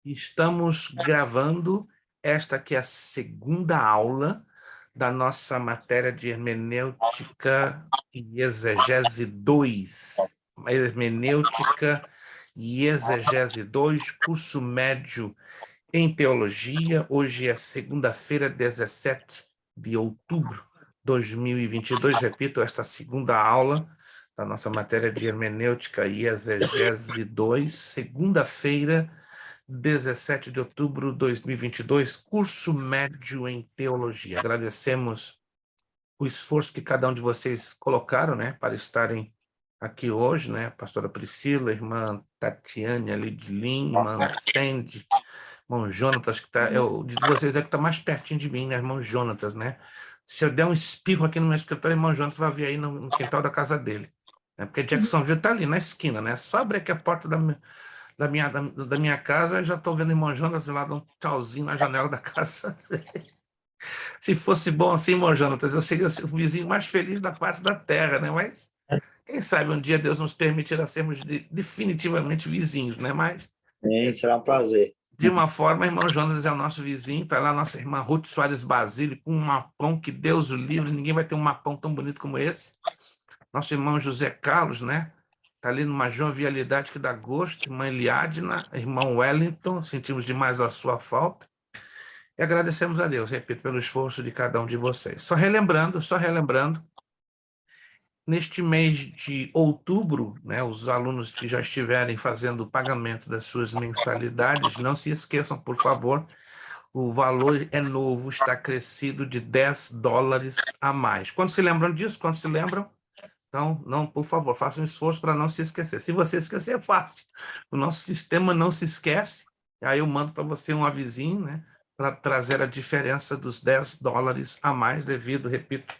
Estamos gravando esta que é a segunda aula da nossa matéria de Hermenêutica e Exegese 2. Hermenêutica e Exegese 2, curso médio em Teologia. Hoje é segunda-feira, 17 de outubro de 2022. Repito, esta segunda aula da nossa matéria de Hermenêutica e Exegese 2, segunda-feira, 17 de outubro de 2022, curso médio em Teologia. Agradecemos o esforço que cada um de vocês colocaram, né, para estarem aqui hoje, né, pastora Priscila, irmã Tatiane, a Lidlin, irmã Sandy, irmão Jonatas, que tá, de vocês é que está mais pertinho de mim, né, irmão Jonatas, né? Se eu der um espirro aqui no meu escritório, irmão Jonatas vai vir aí no quintal da casa dele. Né? Porque Jacksonville está ali na esquina, né? Só abrir aqui a porta da minha casa, eu já estou vendo o irmão Jonas lá dar um tchauzinho na janela da casa. Se fosse bom assim, irmão Jonas, eu seria o vizinho mais feliz da face da terra, né? Mas quem sabe um dia Deus nos permitirá sermos definitivamente vizinhos, né? Mas Sim, será um prazer. de uma forma, irmão Jonas é o nosso vizinho, está lá a nossa irmã Ruth Soares Basílio, com um mapão que Deus o livre, ninguém vai ter um mapão tão bonito como esse. Nosso irmão José Carlos, né? Está ali numa jovialidade que dá gosto. Irmã Eliadna, irmão Wellington, sentimos demais a sua falta. E agradecemos a Deus, repito, pelo esforço de cada um de vocês. Só relembrando, neste mês de outubro, né, os alunos que já estiverem fazendo o pagamento das suas mensalidades, não se esqueçam, por favor, o valor é novo, está crescido de $10 a mais. Quando se lembram disso? Quando se lembram? Então, não, por favor, faça um esforço para não se esquecer. Se você esquecer, é fácil. O nosso sistema não se esquece. Aí eu mando para você um avisinho, né? Para trazer a diferença dos $10 a mais, devido, repito,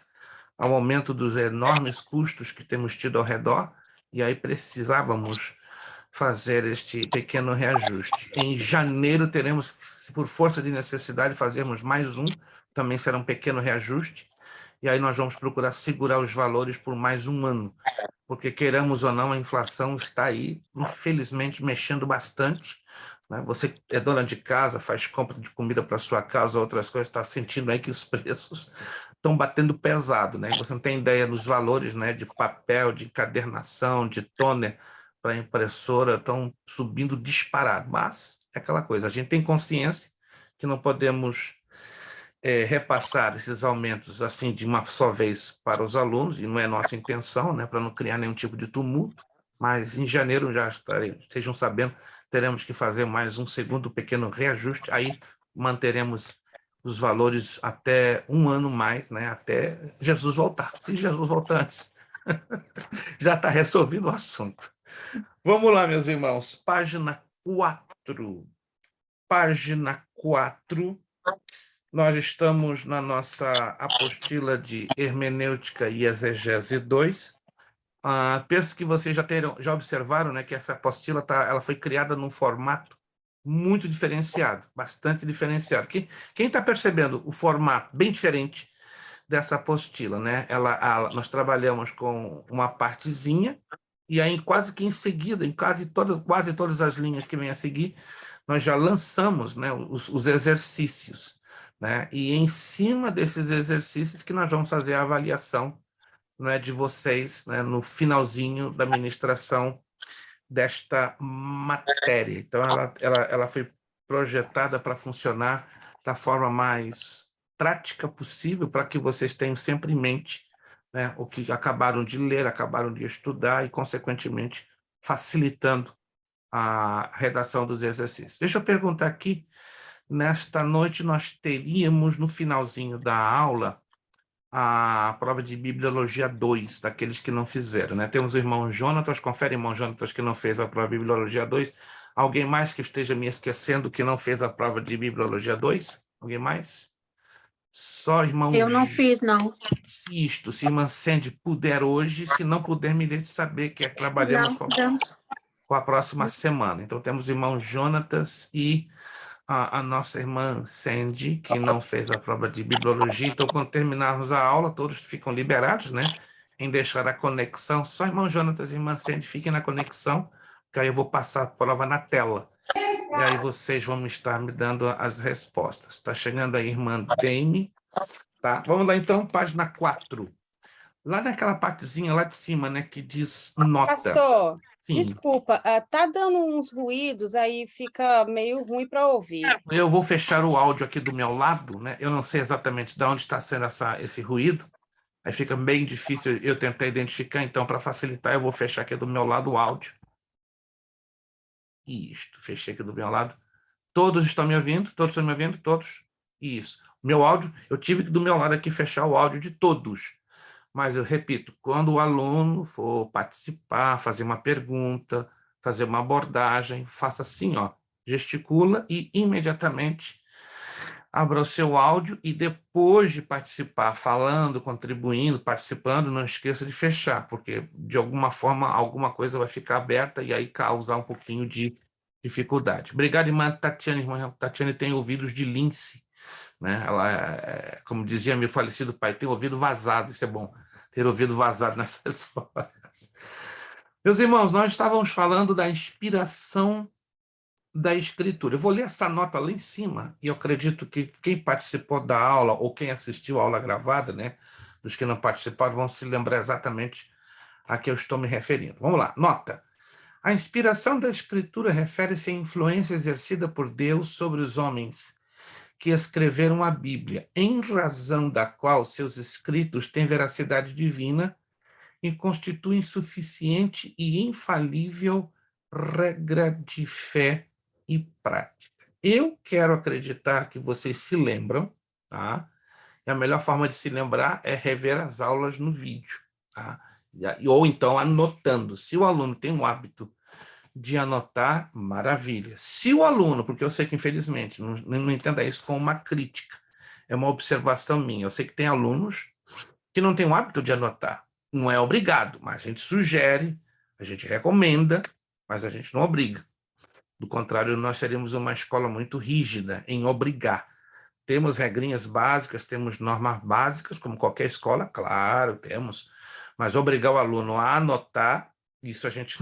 ao aumento dos enormes custos que temos tido ao redor. E aí precisávamos fazer este pequeno reajuste. Em janeiro teremos, por força de necessidade, fazermos mais um, também será um pequeno reajuste, e aí nós vamos procurar segurar os valores por mais um ano, porque queiramos ou não, a inflação está aí, infelizmente, mexendo bastante, né? Você é dona de casa, faz compra de comida para sua casa, outras coisas, está sentindo aí que os preços estão batendo pesado, né? Você não tem ideia dos valores, né, de papel, de encadernação, de toner para a impressora, estão subindo disparado. Mas é aquela coisa, a gente tem consciência que não podemos repassar esses aumentos assim de uma só vez para os alunos, e não é nossa intenção, né, para não criar nenhum tipo de tumulto, mas em janeiro já estejam sabendo, teremos que fazer mais um segundo pequeno reajuste, aí manteremos os valores até um ano mais, né, até Jesus voltar. Se Jesus voltar antes, já está resolvido o assunto. Vamos lá, meus irmãos, página 4. Página 4. Nós estamos na nossa apostila de Hermenêutica e Exegese 2. Penso que vocês já observaram, né, que essa apostila ela foi criada num formato muito diferenciado, bastante diferenciado. Quem está percebendo o formato bem diferente dessa apostila, né? Nós trabalhamos com uma partezinha, e aí quase que em seguida, em quase todas as linhas que vêm a seguir, nós já lançamos, né, os exercícios, né? E em cima desses exercícios que nós vamos fazer a avaliação, né, de vocês, né, no finalzinho da ministração desta matéria. Então, ela foi projetada para funcionar da forma mais prática possível, para que vocês tenham sempre em mente, né, o que acabaram de ler, acabaram de estudar e, consequentemente, facilitando a redação dos exercícios. Deixa eu perguntar aqui, nesta noite nós teríamos, no finalzinho da aula, a prova de Bibliologia 2, daqueles que não fizeram, né? Temos o irmão Jonatas, confere, irmão Jonatas, que não fez a prova de Bibliologia 2. Alguém mais que esteja me esquecendo que não fez a prova de Bibliologia 2? Alguém mais? Só irmão... Eu não fiz, não. Isto, se irmã Sandy puder hoje, se não puder, me deixe saber que trabalhamos com a próxima semana. Então, temos o irmão Jonatas e a nossa irmã Sandy, que não fez a prova de Bibliologia. Então, quando terminarmos a aula, todos ficam liberados, né, em deixar a conexão. Só irmão Jonatas e irmã Sandy fiquem na conexão que aí eu vou passar a prova na tela. E aí vocês vão estar me dando as respostas. Está chegando a irmã Dame. Tá? Vamos lá, então, página 4. Lá naquela partezinha lá de cima, né, que diz nota. Pastor, Sim. desculpa, tá dando uns ruídos, aí fica meio ruim para ouvir. Eu vou fechar o áudio aqui do meu lado, né? Eu não sei exatamente de onde está sendo esse ruído. Aí fica bem difícil eu tentar identificar, então, para facilitar, eu vou fechar aqui do meu lado o áudio. Isto, fechei aqui do meu lado. Todos estão me ouvindo? Todos estão me ouvindo? Todos? Isso. Meu áudio, eu tive que do meu lado aqui fechar o áudio de todos. Mas eu repito, quando o aluno for participar, fazer uma pergunta, fazer uma abordagem, faça assim, ó, gesticula e imediatamente abra o seu áudio e depois de participar, falando, contribuindo, participando, não esqueça de fechar, porque de alguma forma alguma coisa vai ficar aberta e aí causar um pouquinho de dificuldade. Obrigado, irmã Tatiana. Irmã Tatiana tem ouvidos de lince, né? Ela, como dizia meu falecido pai, tem ouvido vazado, isso é bom, ter ouvido vazado nessas horas. Meus irmãos, nós estávamos falando da inspiração da Escritura. Eu vou ler essa nota lá em cima, e eu acredito que quem participou da aula, ou quem assistiu a aula gravada, né, dos que não participaram, vão se lembrar exatamente a que eu estou me referindo. Vamos lá, nota. A inspiração da Escritura refere-se à influência exercida por Deus sobre os homens que escreveram a Bíblia, em razão da qual seus escritos têm veracidade divina e constituem suficiente e infalível regra de fé e prática. Eu quero acreditar que vocês se lembram, tá? E a melhor forma de se lembrar é rever as aulas no vídeo, tá? Ou então anotando. Se o aluno tem o hábito de anotar, maravilha. Se o aluno, porque eu sei que infelizmente, não entenda isso como uma crítica, é uma observação minha. Eu sei que tem alunos que não têm o hábito de anotar. Não é obrigado, mas a gente sugere, a gente recomenda, mas a gente não obriga. Do contrário, nós seríamos uma escola muito rígida em obrigar. Temos regrinhas básicas, temos normas básicas, como qualquer escola, claro, temos, mas obrigar o aluno a anotar, isso a gente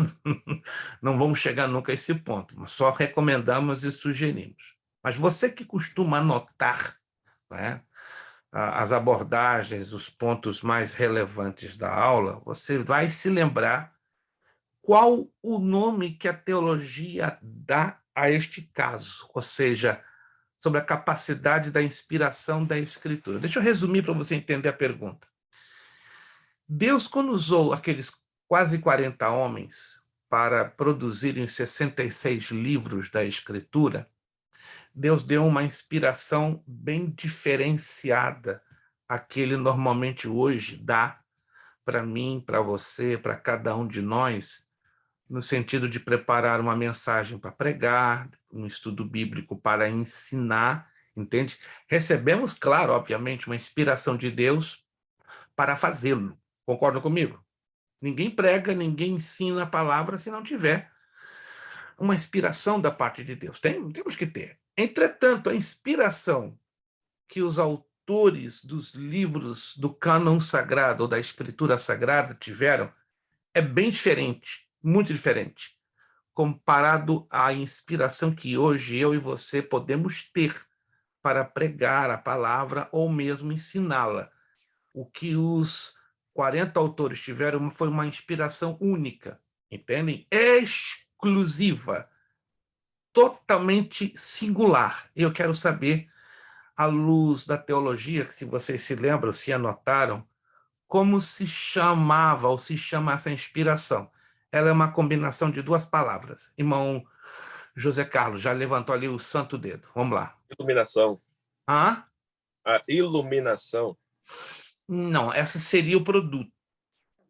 não vamos chegar nunca a esse ponto, mas só recomendamos e sugerimos. Mas você que costuma anotar, né, as abordagens, os pontos mais relevantes da aula, você vai se lembrar qual o nome que a teologia dá a este caso, ou seja, sobre a capacidade da inspiração da Escritura. Deixa eu resumir para você entender a pergunta. Deus, quando usou aqueles quase 40 homens para produzirem 66 livros da Escritura, Deus deu uma inspiração bem diferenciada a que ele normalmente hoje dá para mim, para você, para cada um de nós, no sentido de preparar uma mensagem para pregar, um estudo bíblico para ensinar, entende? Recebemos, claro, obviamente, uma inspiração de Deus para fazê-lo. Concordam comigo? Ninguém prega, ninguém ensina a palavra se não tiver uma inspiração da parte de Deus. Temos que ter. Entretanto, a inspiração que os autores dos livros do cânon sagrado ou da escritura sagrada tiveram é bem diferente, muito diferente, comparado à inspiração que hoje eu e você podemos ter para pregar a palavra ou mesmo ensiná-la. O que os 40 autores tiveram foi uma inspiração única, entendem? Exclusiva, totalmente singular. Eu quero saber, à luz da teologia, se vocês se lembram, se anotaram, como se chamava ou se chama essa inspiração. Ela é uma combinação de duas palavras. Irmão José Carlos já levantou ali o santo dedo. Vamos lá. Iluminação. Hã? A iluminação. Não, esse seria o produto.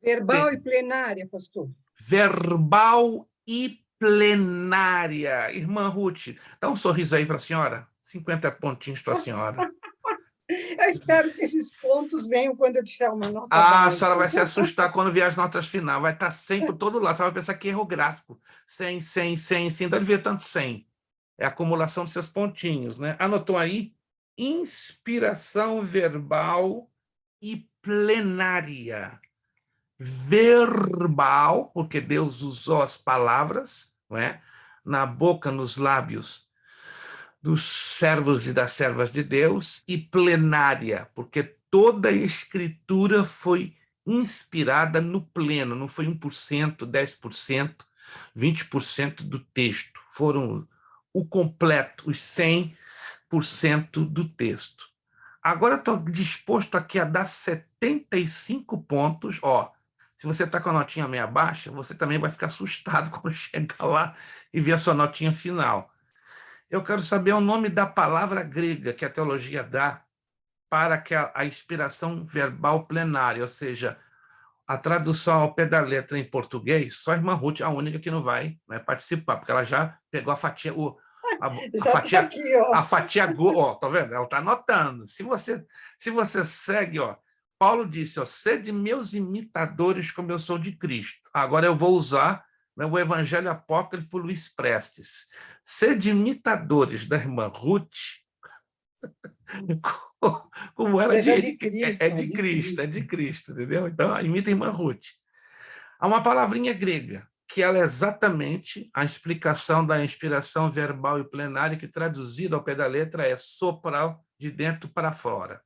Verbal e plenária, pastor. Verbal e plenária. Irmã Ruth, dá um sorriso aí para a senhora. 50 pontinhos para a senhora. Eu espero que esses pontos venham quando eu tirar uma nota A baixa. senhora vai se assustar quando vier as notas final. Vai estar 100 por todo lado. Você vai pensar que é erro gráfico. 100, 100, 100, 100. Deve ver tanto 100. É a acumulação dos seus pontinhos, né? Anotou aí? Inspiração verbal e plenária. Verbal, porque Deus usou as palavras, não é? Na boca, nos lábios dos servos e das servas de Deus, e plenária, porque toda a Escritura foi inspirada no pleno, não foi 1%, 10%, 20% do texto, foram o completo, os 100% do texto. Agora eu estou disposto aqui a dar 75 pontos. Ó, se você está com a notinha meia baixa, você também vai ficar assustado quando chegar lá e ver a sua notinha final. Eu quero saber o nome da palavra grega que a teologia dá para que a inspiração verbal plenária, ou seja, a tradução ao pé da letra em português, só a irmã Ruth é a única que não vai, né, participar, porque ela já pegou a fatia, Já está aqui, ó. a fatia, ó, tá vendo? Ela está anotando. Se você segue, ó, Paulo disse, ó, sede meus imitadores como eu sou de Cristo. Agora eu vou usar, né, o Evangelho Apócrifo Luiz Prestes. Sede imitadores da irmã Ruth, como ela Seja diz, de Cristo, é de Cristo, entendeu? Então, imita a irmã Ruth. Há uma palavrinha grega, que ela é exatamente a explicação da inspiração verbal e plenária, que traduzida ao pé da letra é soprar de dentro para fora.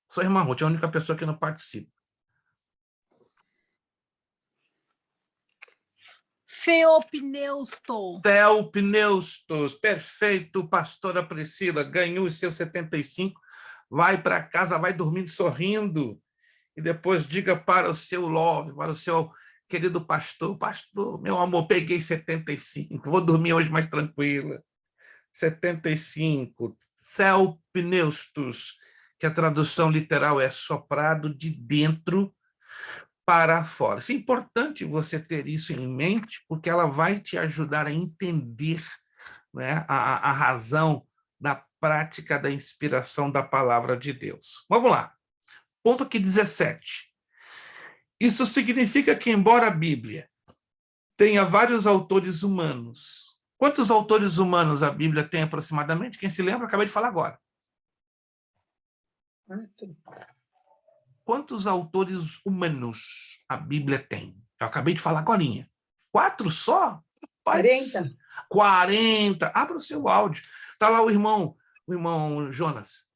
Só a irmã Ruth é a única pessoa que não participa. Theopneustos. Theopneustos, perfeito, pastora Priscila, ganhou os seus 75, vai para casa, vai dormindo sorrindo, e depois diga para o seu love, para o seu querido pastor, meu amor, peguei 75, vou dormir hoje mais tranquila. 75, Theopneustos, que a tradução literal é soprado de dentro para fora. É importante você ter isso em mente, porque ela vai te ajudar a entender, né, a razão da prática da inspiração da palavra de Deus. Vamos lá. Ponto aqui 17. Isso significa que, embora a Bíblia tenha vários autores humanos, quantos autores humanos a Bíblia tem aproximadamente? Quem se lembra? Acabei de falar agora. Quantos autores humanos a Bíblia tem? Eu acabei de falar agorinha. 4 só? 40. 40. Abra o seu áudio. Está lá o irmão Jonas.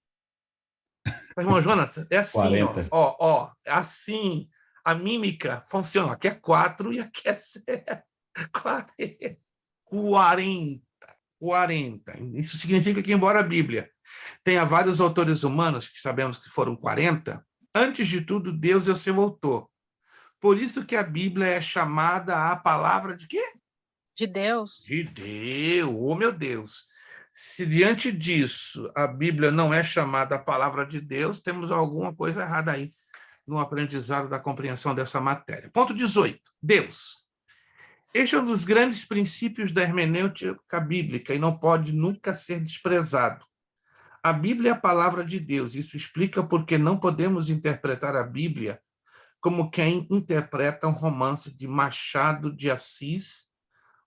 O irmão Jonas, é assim, 40. ó, assim, a mímica funciona. Aqui é 4 e aqui é 40. Isso significa que, embora a Bíblia tenha vários autores humanos, que sabemos que foram 40, antes de tudo, Deus é o seu autor. Por isso que a Bíblia é chamada a palavra de quê? De Deus. De Deus, oh meu Deus. Se diante disso a Bíblia não é chamada a palavra de Deus, temos alguma coisa errada aí no aprendizado da compreensão dessa matéria. Ponto 18. Deus. Este é um dos grandes princípios da hermenêutica bíblica e não pode nunca ser desprezado. A Bíblia é a palavra de Deus. Isso explica porque não podemos interpretar a Bíblia como quem interpreta um romance de Machado de Assis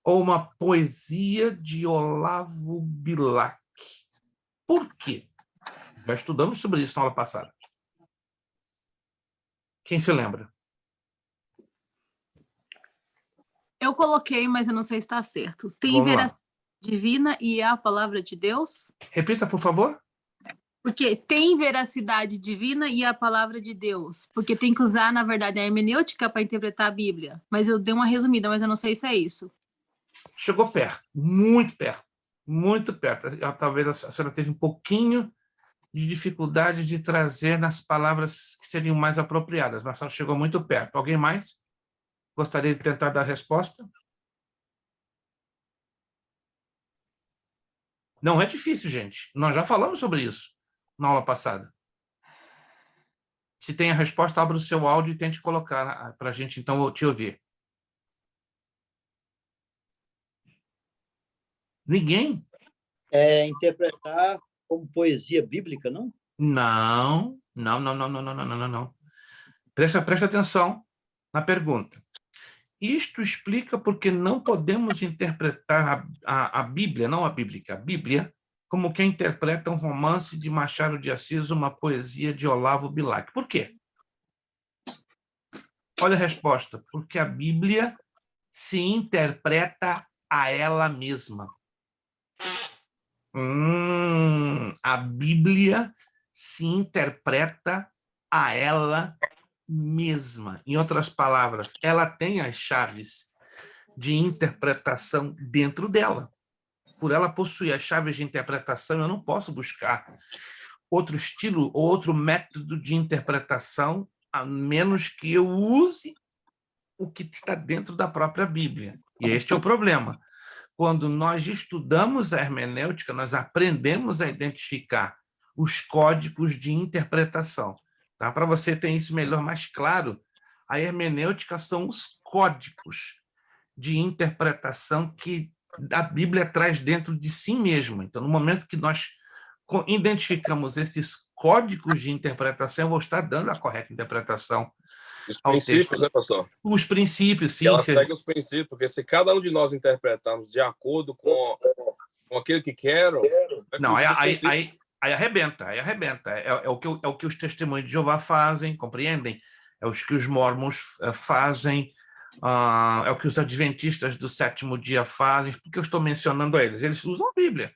ou uma poesia de Olavo Bilac. Por quê? Já estudamos sobre isso na aula passada. Quem se lembra? Eu coloquei, mas eu não sei se está certo. Tem Vamos lá. veracidade divina e é a palavra de Deus? Repita, por favor. Porque tem veracidade divina e a palavra de Deus. Porque tem que usar, na verdade, a hermenêutica para interpretar a Bíblia. Mas eu dei uma resumida, mas eu não sei se é isso. Chegou perto, muito perto, muito perto. Talvez a senhora teve um pouquinho de dificuldade de trazer nas palavras que seriam mais apropriadas, mas a senhora chegou muito perto. Alguém mais gostaria de tentar dar a resposta? Não é difícil, gente. Nós já falamos sobre isso na aula passada. Se tem a resposta, abra o seu áudio e tente colocar para a gente, então, te ouvir. Ninguém? É interpretar como poesia bíblica, não? Não. Presta atenção na pergunta. Isto explica porque não podemos interpretar a Bíblia, não a bíblica, a Bíblia, como quem interpreta um romance de Machado de Assis, uma poesia de Olavo Bilac. Por quê? Olha a resposta. Porque a Bíblia se interpreta a ela mesma. A Bíblia se interpreta a ela mesma. Em outras palavras, ela tem as chaves de interpretação dentro dela. Por ela possuir as chaves de interpretação, eu não posso buscar outro estilo ou outro método de interpretação, a menos que eu use o que está dentro da própria Bíblia. E este é o problema. Quando nós estudamos a hermenêutica, nós aprendemos a identificar os códigos de interpretação. Tá? Para você ter isso melhor, mais claro, a hermenêutica são os códigos de interpretação que a Bíblia traz dentro de si mesma. Então, no momento que nós identificamos esses códigos de interpretação, eu vou estar dando a correta interpretação Os ao princípios, texto. né, pastor? Os princípios, sim. E ela segue os princípios, porque se cada um de nós interpretarmos de acordo com aquilo que quero... Não, aí arrebenta, aí arrebenta. É o que os testemunhos de Jeová fazem, compreendem? É o que os mormons fazem, é o que os adventistas do sétimo dia fazem. Por que eu estou mencionando a eles? Eles usam a Bíblia,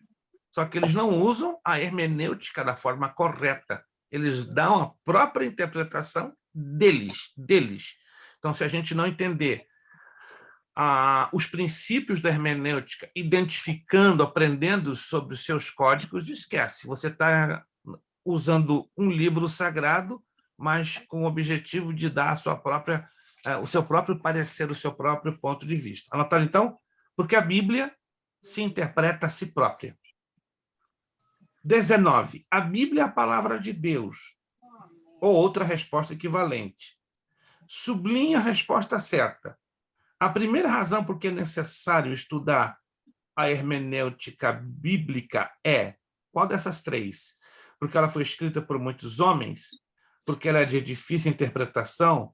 só que eles não usam a hermenêutica da forma correta. Eles dão a própria interpretação deles. Então, se a gente não entender os princípios da hermenêutica, identificando, aprendendo sobre os seus códigos, esquece. Você está usando um livro sagrado, mas com o objetivo de dar o seu próprio parecer, o seu próprio ponto de vista. Anotaram, então? Porque a Bíblia se interpreta a si própria. 19. A Bíblia é a palavra de Deus, ou outra resposta equivalente. Sublinha a resposta certa. A primeira razão por que é necessário estudar a hermenêutica bíblica é, qual dessas três? Porque ela foi escrita por muitos homens, porque ela é de difícil interpretação,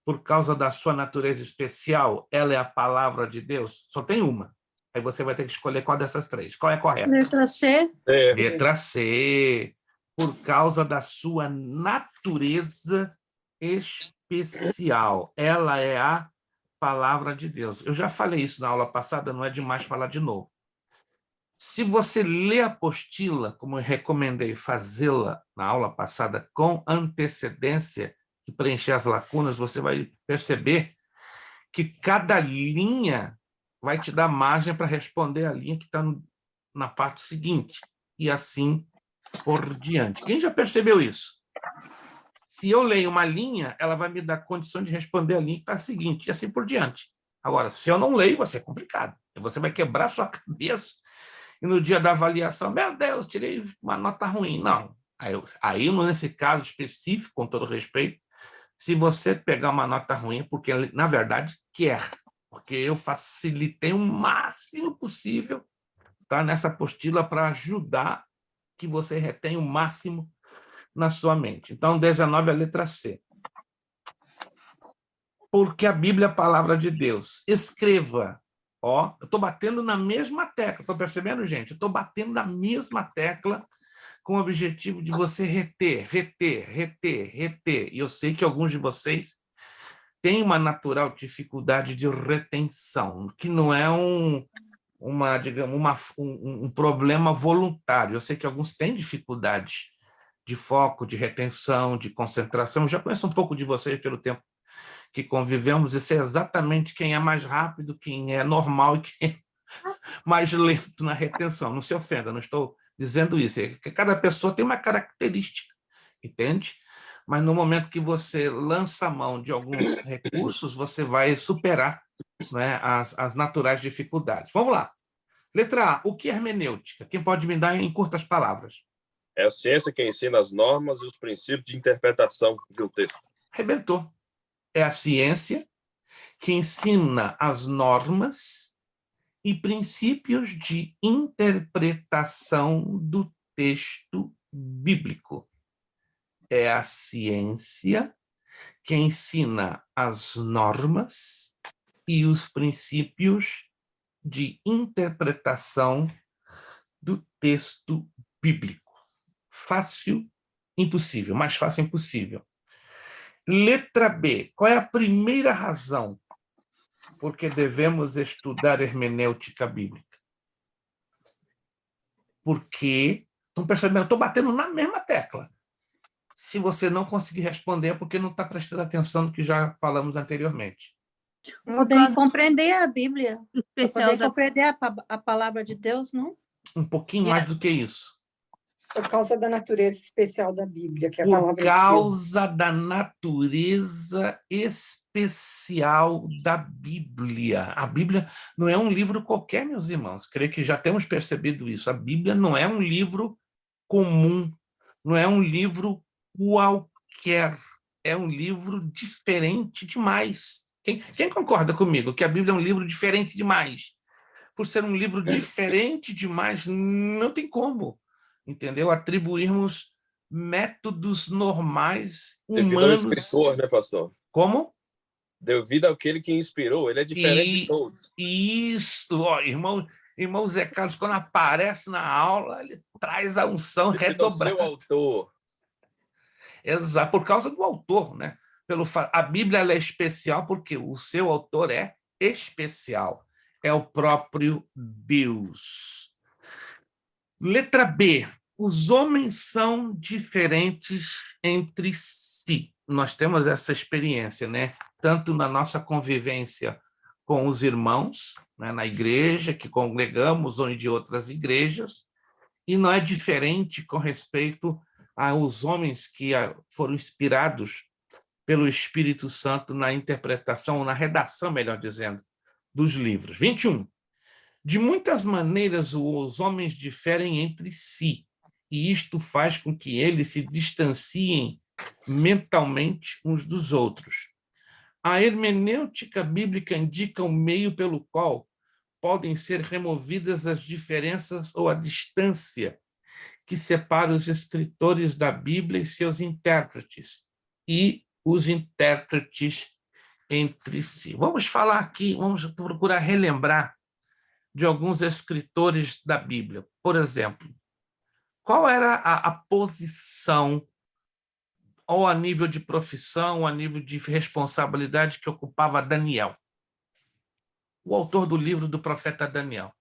por causa da sua natureza especial, ela é a palavra de Deus? Só tem uma. Aí você vai ter que escolher qual dessas três. Qual é a correta? Letra C. Letra C. Por causa da sua natureza especial. Ela é a palavra de Deus. Eu já falei isso na aula passada, não é demais falar de novo. Se você lê a apostila, como eu recomendei fazê-la na aula passada, com antecedência e preencher as lacunas, você vai perceber que cada linha vai te dar margem para responder a linha que está na parte seguinte. E assim por diante. Quem já percebeu isso? Se eu leio uma linha, ela vai me dar condição de responder a linha que está a seguinte, e assim por diante. Agora, se eu não leio, vai ser complicado. Você vai quebrar sua cabeça e no dia da avaliação, meu Deus, tirei uma nota ruim. Não. Aí, nesse caso específico, com todo respeito, se você pegar uma nota ruim, porque, na verdade, quer. Porque eu facilitei o máximo possível, tá, nessa apostila para ajudar que você retenha o máximo na sua mente. Então, 19 é a letra C. Porque a Bíblia é a palavra de Deus. Escreva. Ó, eu estou batendo na mesma tecla. Estou percebendo, gente? Eu estou batendo na mesma tecla com o objetivo de você reter. E eu sei que alguns de vocês têm uma natural dificuldade de retenção, que não é um problema voluntário. Eu sei que alguns têm dificuldade de foco, de retenção, de concentração. Eu já conheço um pouco de vocês pelo tempo que convivemos, e sei exatamente quem é mais rápido, quem é normal e quem é mais lento na retenção. Não se ofenda, não estou dizendo isso. É que cada pessoa tem uma característica, entende? Mas no momento que você lança a mão de alguns recursos, você vai superar, né, as naturais dificuldades. Vamos lá. Letra A, o que é hermenêutica? Quem pode me dar em curtas palavras? É a ciência que ensina as normas e os princípios de interpretação do texto. Arrebentou. É a ciência que ensina as normas e princípios de interpretação do texto bíblico. É a ciência que ensina as normas e os princípios de interpretação do texto bíblico. Fácil, impossível. Mais fácil, impossível. Letra B. Qual é a primeira razão Porque devemos estudar hermenêutica bíblica. Porque, estão percebendo, eu estou batendo na mesma tecla. Se você não conseguir responder, é porque não está prestando atenção no que já falamos anteriormente. Poder compreender a Bíblia, para Especial poder da... compreender a palavra de Deus, não? Um pouquinho mais do que isso. Por causa da natureza especial da Bíblia, que é a Por palavra de Deus. causa da natureza especial da Bíblia. A Bíblia não é um livro qualquer, meus irmãos. Creio que já temos percebido isso. A Bíblia não é um livro comum, não é um livro qualquer. É um livro diferente demais. Quem concorda comigo que a Bíblia é um livro diferente demais? Por ser um livro diferente demais, não tem como, entendeu? Atribuirmos métodos normais, Devido ao humanos. escritor, né, pastor? Como? Devido àquele que inspirou, ele é diferente de todos. Isso, ó, irmão Zé Carlos, quando aparece na aula, ele traz a unção Devido ao redobrada. seu autor. Exato, por causa do autor, né? A Bíblia ela é especial porque o seu autor é especial. É o próprio Deus. Letra B. Os homens são diferentes entre si. Nós temos essa experiência, né? Tanto na nossa convivência com os irmãos, né? Na igreja, que congregamos, ou de outras igrejas, e não é diferente com respeito aos homens que foram inspirados pelo Espírito Santo na interpretação, na redação, melhor dizendo, dos livros. 21. De muitas maneiras, os homens diferem entre si, e isto faz com que eles se distanciem mentalmente uns dos outros. A hermenêutica bíblica indica o meio pelo qual podem ser removidas as diferenças ou a distância que separa os escritores da Bíblia e seus intérpretes, e os intérpretes entre si. Vamos falar aqui, vamos procurar relembrar de alguns escritores da Bíblia. Por exemplo, qual era a posição, ou a nível de profissão, ou a nível de responsabilidade que ocupava Daniel? O autor do livro do profeta Daniel.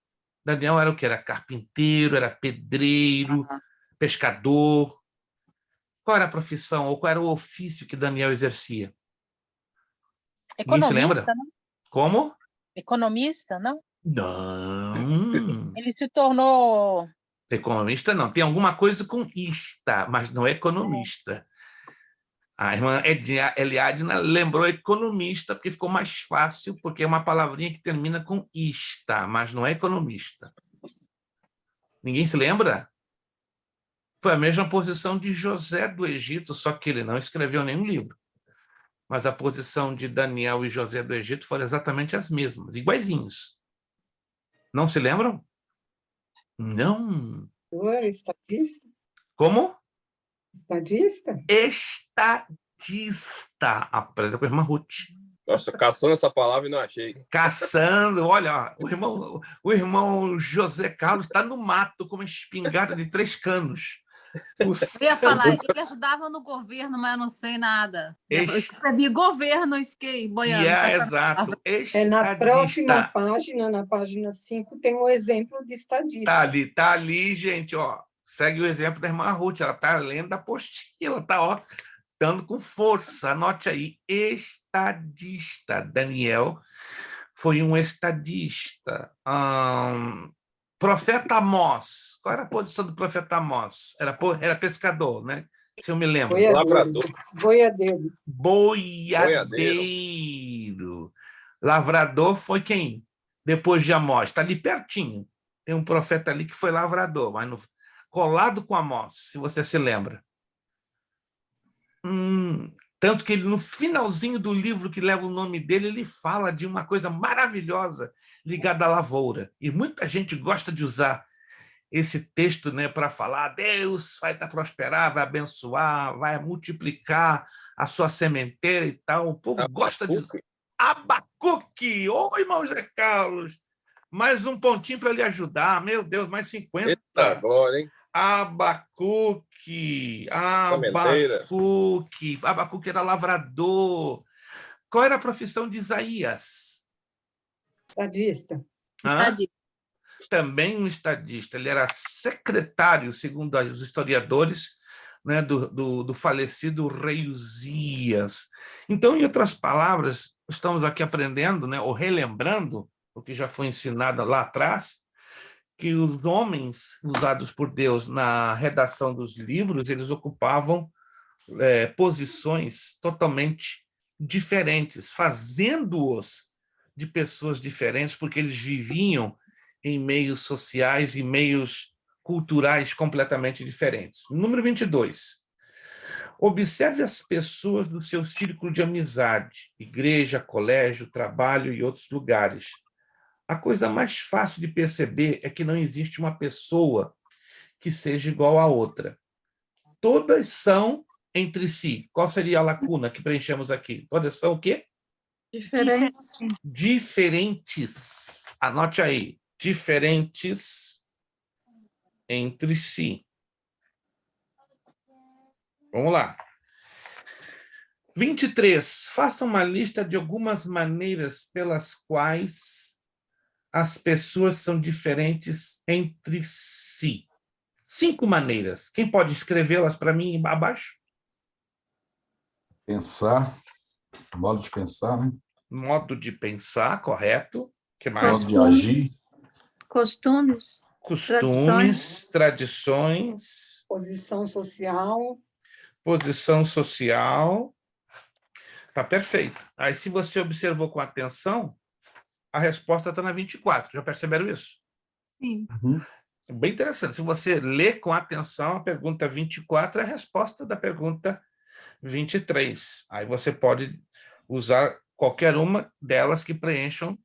Daniel era o que? Era carpinteiro, era pedreiro, pescador. Qual era a profissão, ou qual era o ofício que Daniel exercia? Ninguém se lembra? Economista, não? Como? Economista, não? Não. Ele se tornou... Economista não. Tem alguma coisa com ista, mas não é economista. A irmã Eliadna lembrou economista, porque ficou mais fácil, porque é uma palavrinha que termina com ista, mas não é economista. Ninguém se lembra? Foi a mesma posição de José do Egito, só que ele não escreveu nenhum livro. Mas a posição de Daniel e José do Egito foram exatamente as mesmas, iguaizinhos. Não se lembram? Não. Estadista? Como? Estadista? Estadista. Aprenda com a irmã Ruth. Nossa, caçando essa palavra e não achei. Caçando, olha, o irmão José Carlos está no mato com uma espingarda de 3 canos. Eu ia falar, ele ajudava no governo, mas eu não sei nada. Eu escrevi governo e fiquei boiando. Exato. Na próxima página, na página 5, tem um exemplo de estadista. Tá ali, gente, ó. Segue o exemplo da irmã Ruth, ela está lendo a apostila, está dando com força. Anote aí, estadista. Daniel foi um estadista. Profeta Amós. Qual era a posição do profeta Amós? Era pescador, né? Se eu me lembro. Boiadeiro. Boiadeiro. Lavrador foi quem? Depois de Amós. Está ali pertinho. Tem um profeta ali que foi lavrador, mas colado com Amós, se você se lembra. Tanto que ele, no finalzinho do livro que leva o nome dele, ele fala de uma coisa maravilhosa ligada à lavoura. E muita gente gosta de usar esse texto, né, para falar: Deus vai prosperar, vai abençoar, vai multiplicar a sua sementeira e tal. O povo gosta de usar. Abacuque! Oi, irmão Zé Carlos! Mais um pontinho para lhe ajudar. Meu Deus, mais 50. Eita, glória, hein? Abacuque! Sementeira. Abacuque era lavrador. Qual era a profissão de Isaías? Estadista. Hã? Estadista. Também um estadista. Ele era secretário, segundo os historiadores, né, do falecido rei Uzias. Então, em outras palavras, estamos aqui aprendendo, né, ou relembrando o que já foi ensinado lá atrás, que os homens usados por Deus na redação dos livros, eles ocupavam posições totalmente diferentes, fazendo-os de pessoas diferentes, porque eles viviam em meios sociais e meios culturais completamente diferentes. Número 22. Observe as pessoas do seu círculo de amizade, igreja, colégio, trabalho e outros lugares. A coisa mais fácil de perceber é que não existe uma pessoa que seja igual à outra. Todas são entre si. Qual seria a lacuna que preenchemos aqui? Todas são o quê? Diferentes. Diferentes. Anote aí. Diferentes entre si. Vamos lá. 23. Faça uma lista de algumas maneiras pelas quais as pessoas são diferentes entre si. 5 maneiras. Quem pode escrevê-las para mim abaixo? Pensar, modo de pensar, né? Modo de pensar, correto. Que mais? Modo de agir, Costumes. Costumes, tradições, Posição social. posição social. Tá perfeito. Aí, se você observou com atenção, a resposta está na 24. Já perceberam isso? Sim. É bem interessante. Se você lê com atenção a pergunta 24, é a resposta da pergunta 23. Aí você pode usar qualquer uma delas que preencham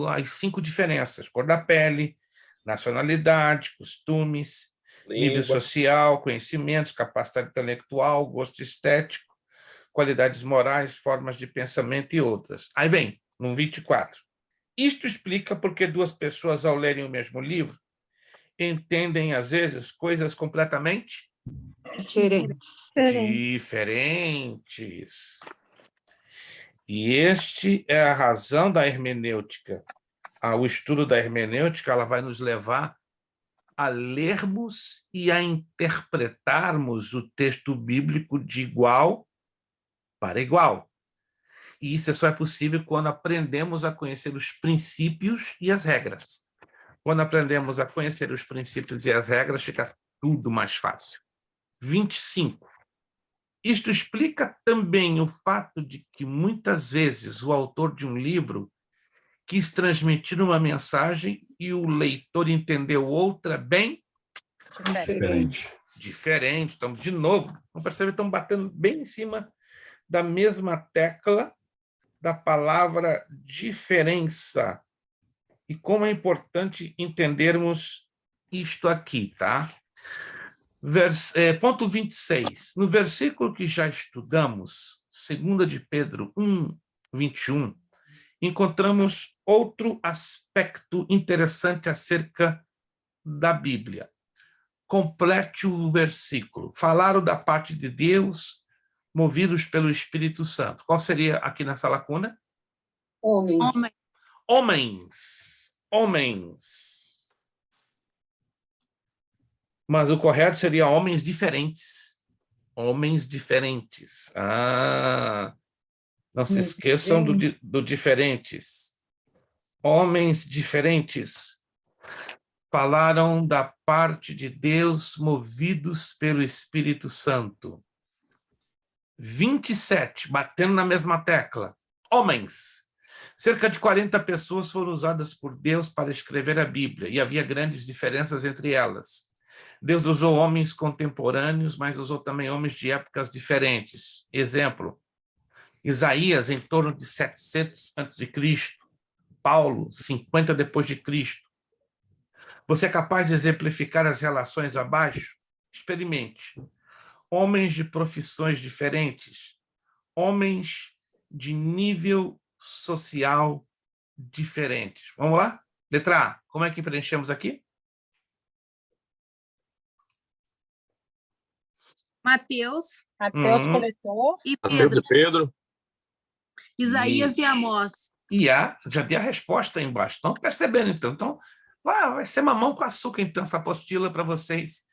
as 5 diferenças: cor da pele, nacionalidade, costumes, nível Língua. social, conhecimentos, capacidade intelectual, gosto estético, qualidades morais, formas de pensamento e outras. Aí vem, no 24. Isto explica porque 2 pessoas, ao lerem o mesmo livro, entendem, às vezes, coisas completamente Diferentes. diferentes. E este é a razão da hermenêutica. O estudo da hermenêutica, ela vai nos levar a lermos e a interpretarmos o texto bíblico de igual para igual. E isso só é possível quando aprendemos a conhecer os princípios e as regras. Quando aprendemos a conhecer os princípios e as regras, fica tudo mais fácil. 25. Isto explica também o fato de que, muitas vezes, o autor de um livro quis transmitir uma mensagem e o leitor entendeu outra bem diferente. diferente. Então, de novo, vamos perceber que estão batendo bem em cima da mesma tecla da palavra diferença. E como é importante entendermos isto aqui, tá? Ponto 26. No versículo que já estudamos, 2 de Pedro 1, 21, encontramos outro aspecto interessante acerca da Bíblia. Complete o versículo. Falaram da parte de Deus, movidos pelo Espírito Santo. Qual seria aqui nessa lacuna? Homens. Homem. Homens. Homens. Mas o correto seria homens diferentes. Homens diferentes. Não se esqueçam do diferentes. Homens diferentes falaram da parte de Deus, movidos pelo Espírito Santo. 27, batendo na mesma tecla. Homens. Cerca de 40 pessoas foram usadas por Deus para escrever a Bíblia, e havia grandes diferenças entre elas. Deus usou homens contemporâneos, mas usou também homens de épocas diferentes. Exemplo, Isaías, em torno de 700 a.C., Paulo, 50 depois de Cristo. Você é capaz de exemplificar as relações abaixo? Experimente. Homens de profissões diferentes, homens de nível social diferentes. Vamos lá? Letra A, como é que preenchemos aqui? Mateus, coletor. E Mateus Pedro. e Pedro. Isaías Isso. e Amós. E já dei a resposta aí embaixo. Estão percebendo, então? Então, vai ser mamão com açúcar, então, essa apostila para vocês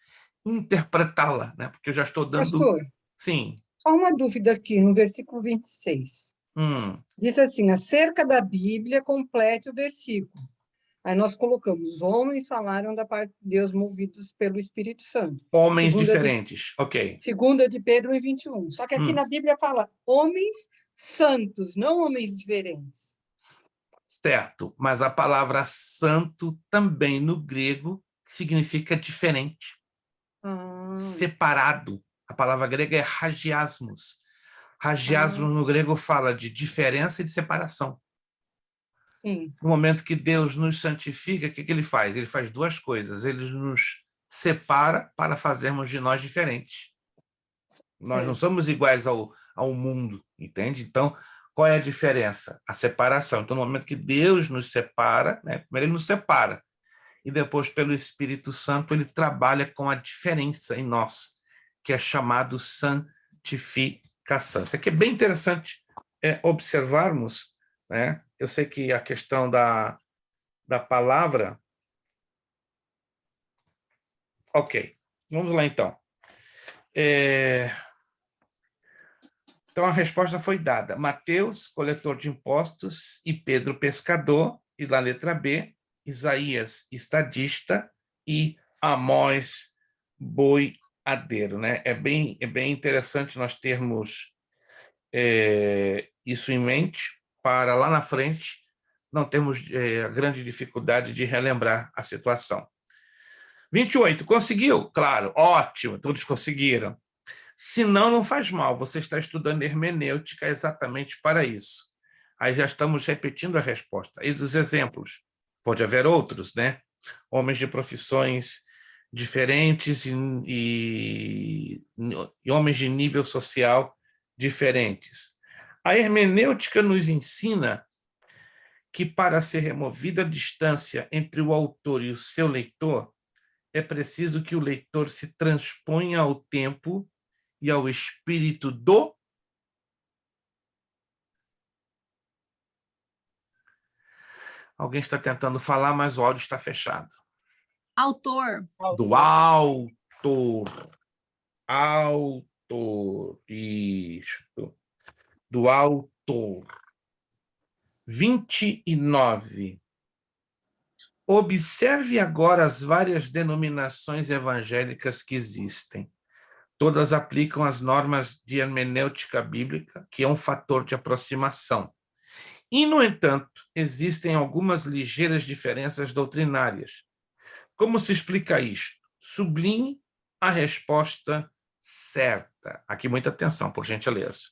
interpretá-la, né? Porque eu já estou dando... Pastor, Sim. só uma dúvida aqui, no versículo 26. Diz assim, acerca da Bíblia, complete o versículo. Aí nós colocamos, homens falaram da parte de Deus movidos pelo Espírito Santo. Homens diferentes, ok. Segunda de Pedro 1:21. Só que aqui na Bíblia fala homens santos, não homens diferentes. Certo, mas a palavra santo também no grego significa diferente, separado. A palavra grega é hagiasmos. Hagiasmos no grego fala de diferença e de separação. Sim. No momento que Deus nos santifica, o que ele faz? Ele faz duas coisas. Ele nos separa para fazermos de nós diferentes. Nós não somos iguais ao mundo, entende? Então, qual é a diferença? A separação. Então, no momento que Deus nos separa, né? Primeiro ele nos separa, e depois, pelo Espírito Santo, ele trabalha com a diferença em nós, que é chamado santificação. Isso aqui é bem interessante observarmos, né? Eu sei que a questão da palavra... Ok, vamos lá então. Então, a resposta foi dada. Mateus, coletor de impostos, e Pedro, pescador, e na letra B, Isaías, estadista, e Amós, boiadeiro, né? É bem interessante nós termos isso em mente, para lá na frente não termos a grande dificuldade de relembrar a situação. 28, conseguiu? Claro, ótimo, todos conseguiram. Se não, não faz mal, você está estudando hermenêutica exatamente para isso. Aí já estamos repetindo a resposta. Eis os exemplos. Pode haver outros, né? Homens de profissões diferentes e homens de nível social diferentes. A hermenêutica nos ensina que para ser removida a distância entre o autor e o seu leitor, é preciso que o leitor se transponha ao tempo e ao espírito do... Alguém está tentando falar, mas o áudio está fechado. Autor. Do autor. Autor. Isto. Do autor. 29. Observe agora as várias denominações evangélicas que existem. Todas aplicam as normas de hermenêutica bíblica, que é um fator de aproximação. E, no entanto, existem algumas ligeiras diferenças doutrinárias. Como se explica isto? Sublinhe a resposta certa. Aqui, muita atenção, por gentileza.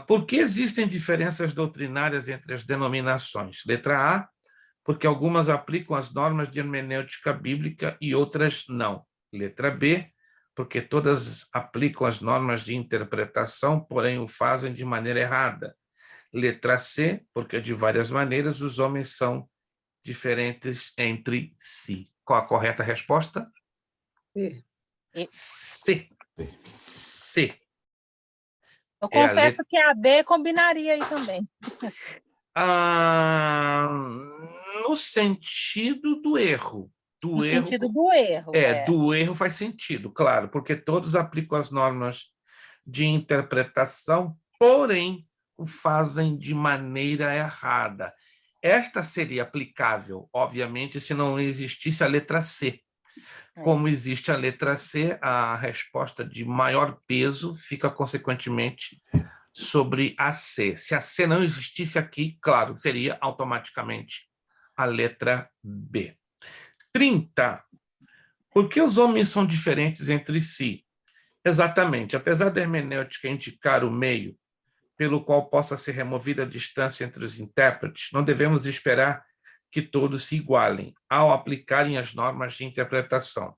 Por que existem diferenças doutrinárias entre as denominações? Letra A, porque algumas aplicam as normas de hermenêutica bíblica e outras não. Letra B, porque todas aplicam as normas de interpretação, porém o fazem de maneira errada. Letra C, porque de várias maneiras os homens são diferentes entre si. Qual a correta resposta? C. C. Eu confesso que a B combinaria aí também. No sentido do erro. No sentido do erro. Do erro faz sentido, claro, porque todos aplicam as normas de interpretação, porém o fazem de maneira errada. Esta seria aplicável, obviamente, se não existisse a letra C. Como existe a letra C, a resposta de maior peso fica, consequentemente, sobre a C. Se a C não existisse aqui, claro, seria automaticamente a letra B. 30. Por que os homens são diferentes entre si? Exatamente. Apesar da hermenêutica indicar o meio pelo qual possa ser removida a distância entre os intérpretes, não devemos esperar que todos se igualem ao aplicarem as normas de interpretação.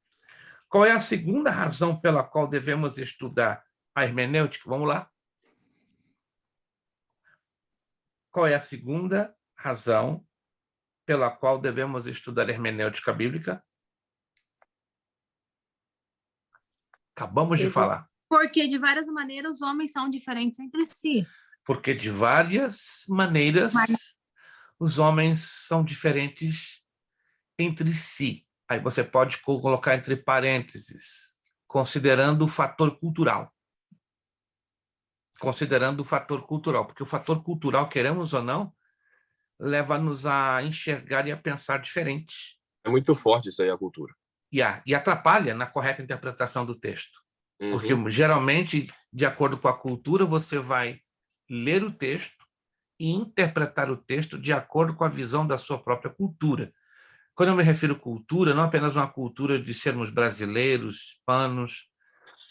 Qual é a segunda razão pela qual devemos estudar a hermenêutica? Vamos lá. Qual é a segunda razão pela qual devemos estudar a hermenêutica bíblica? Acabamos de falar. Porque, de várias maneiras, os homens são diferentes entre si. Porque de várias maneiras os homens são diferentes entre si. Aí você pode colocar entre parênteses, considerando o fator cultural. Considerando o fator cultural, porque o fator cultural, queremos ou não, leva-nos a enxergar e a pensar diferente. É muito forte isso aí, a cultura. E atrapalha na correta interpretação do texto. Porque, Uhum. geralmente, de acordo com a cultura, você vai ler o texto e interpretar o texto de acordo com a visão da sua própria cultura. Quando eu me refiro à cultura, não apenas uma cultura de sermos brasileiros, hispanos,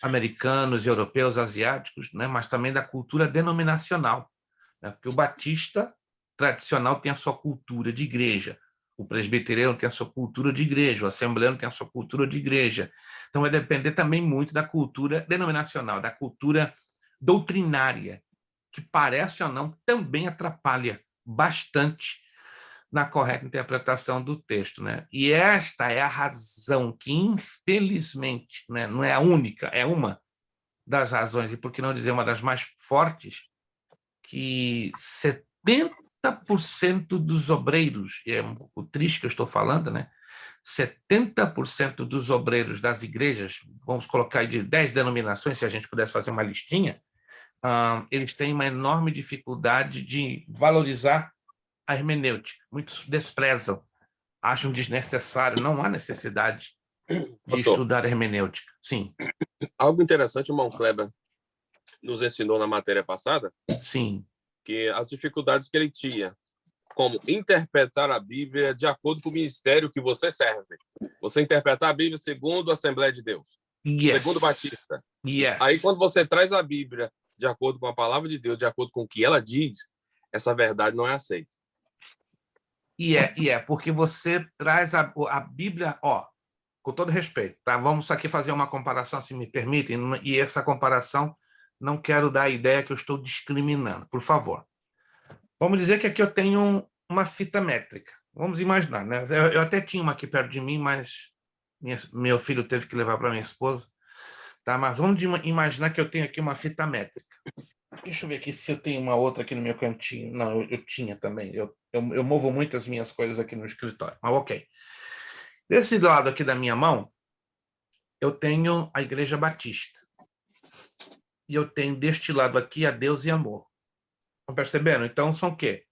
americanos, europeus, asiáticos, né? Mas também da cultura denominacional, né? Porque o batista tradicional tem a sua cultura de igreja, o presbiteriano tem a sua cultura de igreja, o assembleano tem a sua cultura de igreja. Então, vai depender também muito da cultura denominacional, da cultura doutrinária, que parece ou não, também atrapalha bastante na correta interpretação do texto, né? E esta é a razão que, infelizmente, né, não é a única, é uma das razões, e por que não dizer uma das mais fortes, que 70% dos obreiros, e é o triste que eu estou falando, né? 70% dos obreiros das igrejas, vamos colocar aí de 10 denominações, se a gente pudesse fazer uma listinha, eles têm uma enorme dificuldade de valorizar a hermenêutica. Muitos desprezam, acham desnecessário, não há necessidade de estudar hermenêutica. Sim. Algo interessante, o irmão Kleber nos ensinou na matéria passada. Sim. Que as dificuldades que ele tinha, como interpretar a Bíblia de acordo com o ministério que você serve. Você interpretar a Bíblia segundo a Assembleia de Deus. Yes. Segundo o Batista. Yes. Aí, quando você traz a Bíblia de acordo com a palavra de Deus, de acordo com o que ela diz, essa verdade não é aceita. Porque você traz a Bíblia, com todo respeito, tá? Vamos aqui fazer uma comparação, se me permitem, e essa comparação não quero dar a ideia que eu estou discriminando, por favor. Vamos dizer que aqui eu tenho uma fita métrica. Vamos imaginar, né? Eu até tinha uma aqui perto de mim, mas meu filho teve que levar para minha esposa. Tá? Mas vamos imaginar que eu tenho aqui uma fita métrica. Deixa eu ver aqui se eu tenho uma outra aqui no meu cantinho. Não, eu tinha também. Eu movo muitas minhas coisas aqui no escritório, mas ok. Desse lado aqui da minha mão, eu tenho a Igreja Batista. E eu tenho deste lado aqui a Deus e Amor. Estão percebendo? Então, são o quê?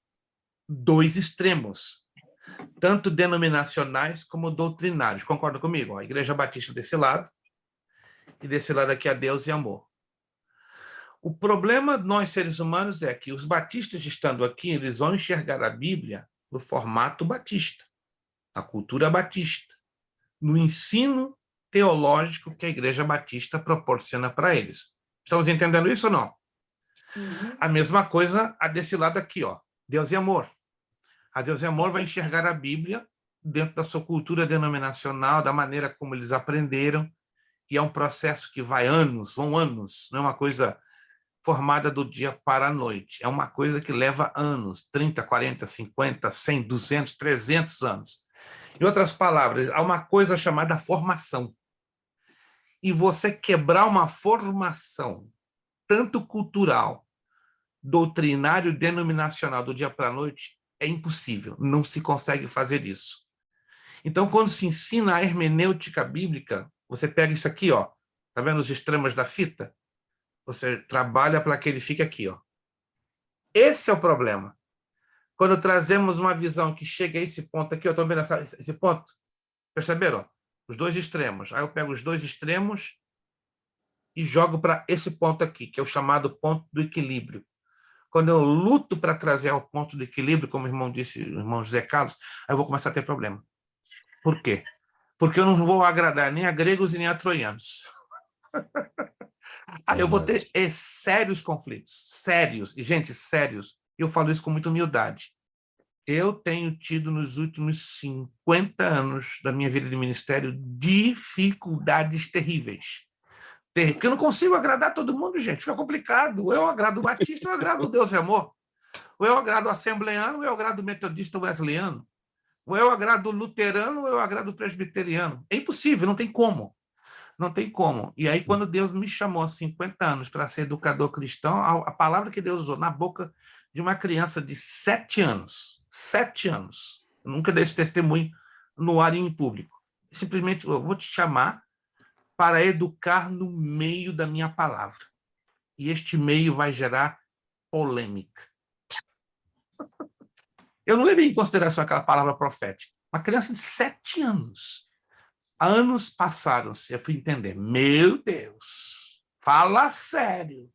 2 extremos. Tanto denominacionais como doutrinários. Concordam comigo? A Igreja Batista desse lado e desse lado aqui a Deus e Amor. O problema de nós, seres humanos, é que os batistas, estando aqui, eles vão enxergar a Bíblia no formato batista, na cultura batista, no ensino teológico que a Igreja Batista proporciona para eles. Estamos entendendo isso ou não? Uhum. A mesma coisa a desse lado aqui, Deus e Amor. A Deus e Amor vai enxergar a Bíblia dentro da sua cultura denominacional, da maneira como eles aprenderam, e é um processo que vai anos, não é uma coisa formada do dia para a noite. É uma coisa que leva anos, 30, 40, 50, 100, 200, 300 anos. Em outras palavras, há uma coisa chamada formação. E você quebrar uma formação, tanto cultural, doutrinário, denominacional, do dia para a noite, é impossível. Não se consegue fazer isso. Então, quando se ensina a hermenêutica bíblica, você pega isso aqui, tá vendo os extremos da fita? Você trabalha para que ele fique aqui, Esse é o problema. Quando trazemos uma visão que chega a esse ponto aqui, estou vendo esse ponto? Perceberam? Os 2 extremos. Aí eu pego os 2 extremos e jogo para esse ponto aqui, que é o chamado ponto do equilíbrio. Quando eu luto para trazer ao ponto do equilíbrio, como o irmão disse, o irmão José Carlos, aí eu vou começar a ter problema. Por quê? Porque eu não vou agradar nem a gregos e nem a troianos. Aí eu vou ter sérios conflitos, sérios, e gente, sérios. Eu falo isso com muita humildade. Eu tenho tido nos últimos 50 anos da minha vida de ministério dificuldades terríveis. Porque eu não consigo agradar todo mundo, gente. Fica complicado. Ou eu agrado o batista, ou eu agrado o Deus e Amor. Ou eu agrado o assembleano, ou eu agrado o metodista wesleyano. Ou eu agrado o luterano, ou eu agrado o presbiteriano. É impossível, não tem como. Não tem como. E aí, quando Deus me chamou há 50 anos para ser educador cristão, a palavra que Deus usou na boca de uma criança de 7 anos, 7 anos, eu nunca dei esse testemunho no ar e em público, simplesmente, eu vou te chamar para educar no meio da minha palavra. E este meio vai gerar polêmica. Eu não levei em consideração aquela palavra profética. Uma criança de 7 anos. Anos passaram-se, eu fui entender. Meu Deus, fala sério.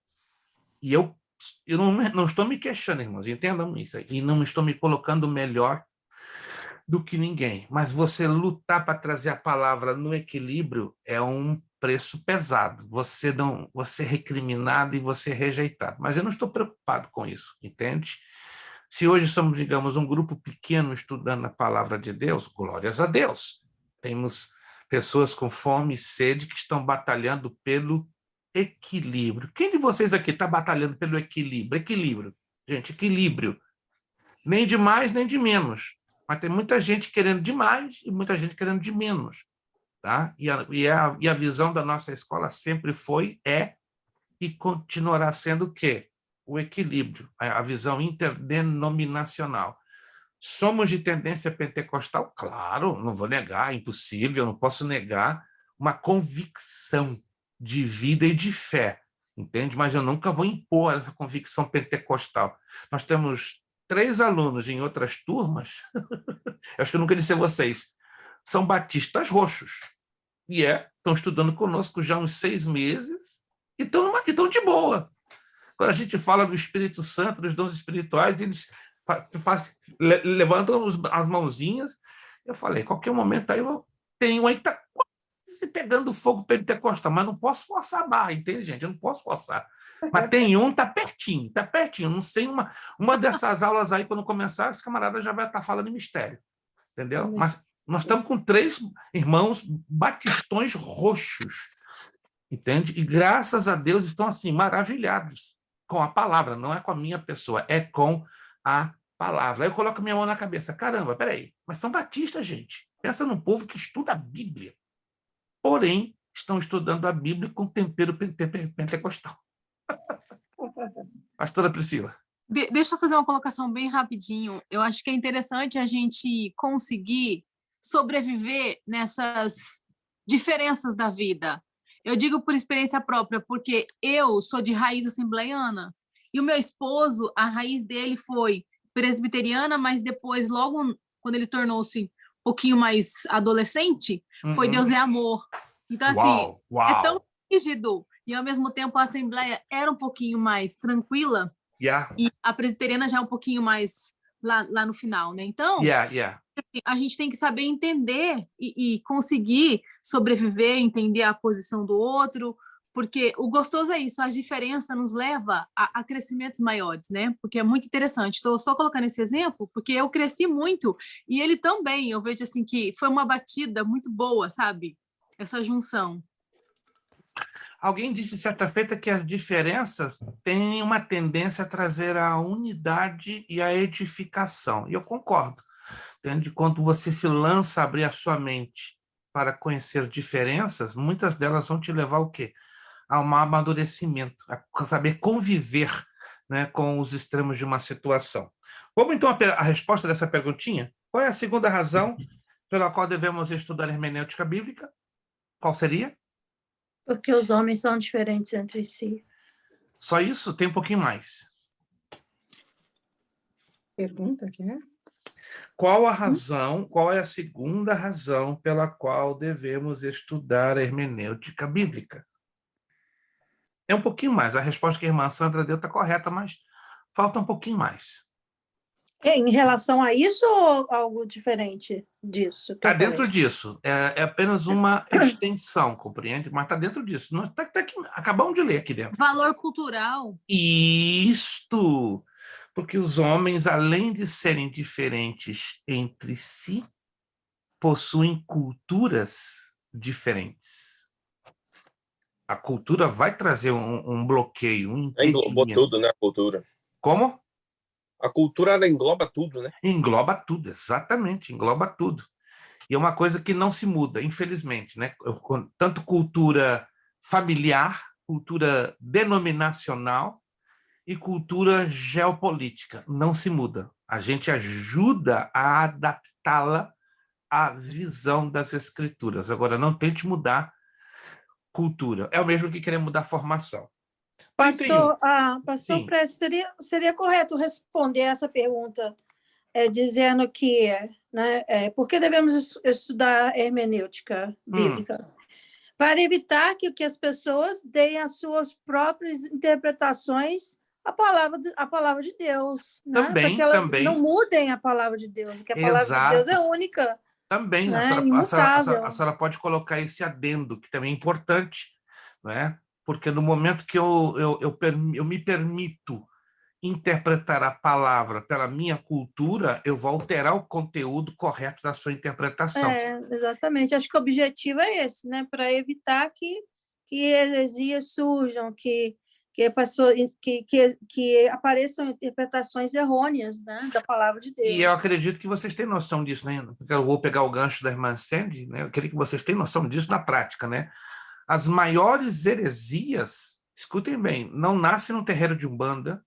E eu não estou me queixando, irmãos, entendam isso. E não estou me colocando melhor do que ninguém. Mas você lutar para trazer a palavra no equilíbrio é um preço pesado. Você é recriminado e você é rejeitado. Mas eu não estou preocupado com isso, entende? Se hoje somos, digamos, um grupo pequeno estudando a palavra de Deus, glórias a Deus. Temos pessoas com fome e sede que estão batalhando pelo equilíbrio. Quem de vocês aqui está batalhando pelo equilíbrio? Equilíbrio. Gente, equilíbrio. Nem de mais, nem de menos. Mas tem muita gente querendo de mais e muita gente querendo de menos. Tá? E a visão da nossa escola sempre foi, e continuará sendo o quê? O equilíbrio, a visão interdenominacional. Somos de tendência pentecostal? Claro, não vou negar, é impossível, não posso negar uma convicção de vida e de fé, entende? Mas eu nunca vou impor essa convicção pentecostal. Nós temos 3 alunos em outras turmas, eu acho que eu nunca disse a vocês, são batistas roxos, e estão estudando conosco já há uns 6 meses e estão de boa. Quando a gente fala do Espírito Santo, dos dons espirituais, eles levantam as mãozinhas. Eu falei, qualquer momento aí eu tenho aí que está quase pegando fogo pentecostal, mas não posso forçar a barra, entende, gente? Eu não posso forçar. Mas tem um, está pertinho. Não sei, uma dessas aulas aí, quando começar, esse camarada já vai estar falando em mistério, entendeu? Mas nós estamos com 3 irmãos batistões roxos, entende? E graças a Deus estão assim, maravilhados com a palavra, não é com a minha pessoa, é com a palavra. Aí eu coloco minha mão na cabeça, caramba, peraí, mas são batistas, gente. Pensa num povo que estuda a Bíblia, porém, estão estudando a Bíblia com tempero pentecostal. Pastora Priscila. Deixa eu fazer uma colocação bem rapidinho. Eu acho que é interessante a gente conseguir sobreviver nessas diferenças da vida. Eu digo por experiência própria, porque eu sou de raiz assembleiana e o meu esposo, a raiz dele foi presbiteriana, mas depois, logo quando ele tornou-se um pouquinho mais adolescente, foi Deus é Amor. Então, assim, é tão rígido e, ao mesmo tempo, a assembleia era um pouquinho mais tranquila e a presbiteriana já é um pouquinho mais lá no final, né? Então, a gente tem que saber entender e conseguir sobreviver, entender a posição do outro, porque o gostoso é isso, a diferença nos leva a crescimentos maiores, né? Porque é muito interessante. Estou só colocando esse exemplo, porque eu cresci muito, e ele também, eu vejo assim que foi uma batida muito boa, sabe? Essa junção. Alguém disse certa feita que as diferenças têm uma tendência a trazer a unidade e a edificação. E eu concordo. Entende? Quando você se lança a abrir a sua mente para conhecer diferenças, muitas delas vão te levar ao quê? A um amadurecimento, a saber conviver, né, com os extremos de uma situação. Vamos, então, a resposta dessa perguntinha? Qual é a segunda razão pela qual devemos estudar hermenêutica bíblica? Qual seria? Porque os homens são diferentes entre si. Só isso? Tem um pouquinho mais. Pergunta que é? Qual a razão, qual é a segunda razão pela qual devemos estudar a hermenêutica bíblica? É um pouquinho mais. A resposta que a irmã Sandra deu está correta, mas falta um pouquinho mais. Em relação a isso ou algo diferente disso? Está dentro disso. É apenas uma extensão, compreende? Mas está dentro disso. Acabamos de ler aqui dentro. Valor cultural. Isto! Porque os homens, além de serem diferentes entre si, possuem culturas diferentes. A cultura vai trazer um bloqueio, um impedimento. Engloba tudo, né, a cultura. Como? A cultura, ela engloba tudo, né? Engloba tudo, exatamente, engloba tudo. E é uma coisa que não se muda, infelizmente, né? Tanto cultura familiar, cultura denominacional e cultura geopolítica. Não se muda. A gente ajuda a adaptá-la à visão das escrituras. Agora, não tente mudar cultura. É o mesmo que querer mudar formação. Pastor Sim. Prestes, seria correto responder essa pergunta dizendo que, né, por que devemos estudar hermenêutica bíblica? Para evitar que as pessoas deem as suas próprias interpretações à palavra de Deus, né? Para que elas não mudem a palavra de Deus, que a palavra de Deus é única. Também, né? a senhora pode colocar esse adendo, que também é importante, né? Porque no momento que eu me permito interpretar a palavra pela minha cultura, eu vou alterar o conteúdo correto da sua interpretação. Exatamente. Acho que o objetivo é esse, né? Para evitar que heresias surjam, que apareçam interpretações errôneas, né, da palavra de Deus. E eu acredito que vocês têm noção disso, né? Porque eu vou pegar o gancho da irmã Sandy, né? Eu queria que vocês tenham noção disso na prática, né? As maiores heresias, escutem bem, não nascem num terreiro de Umbanda,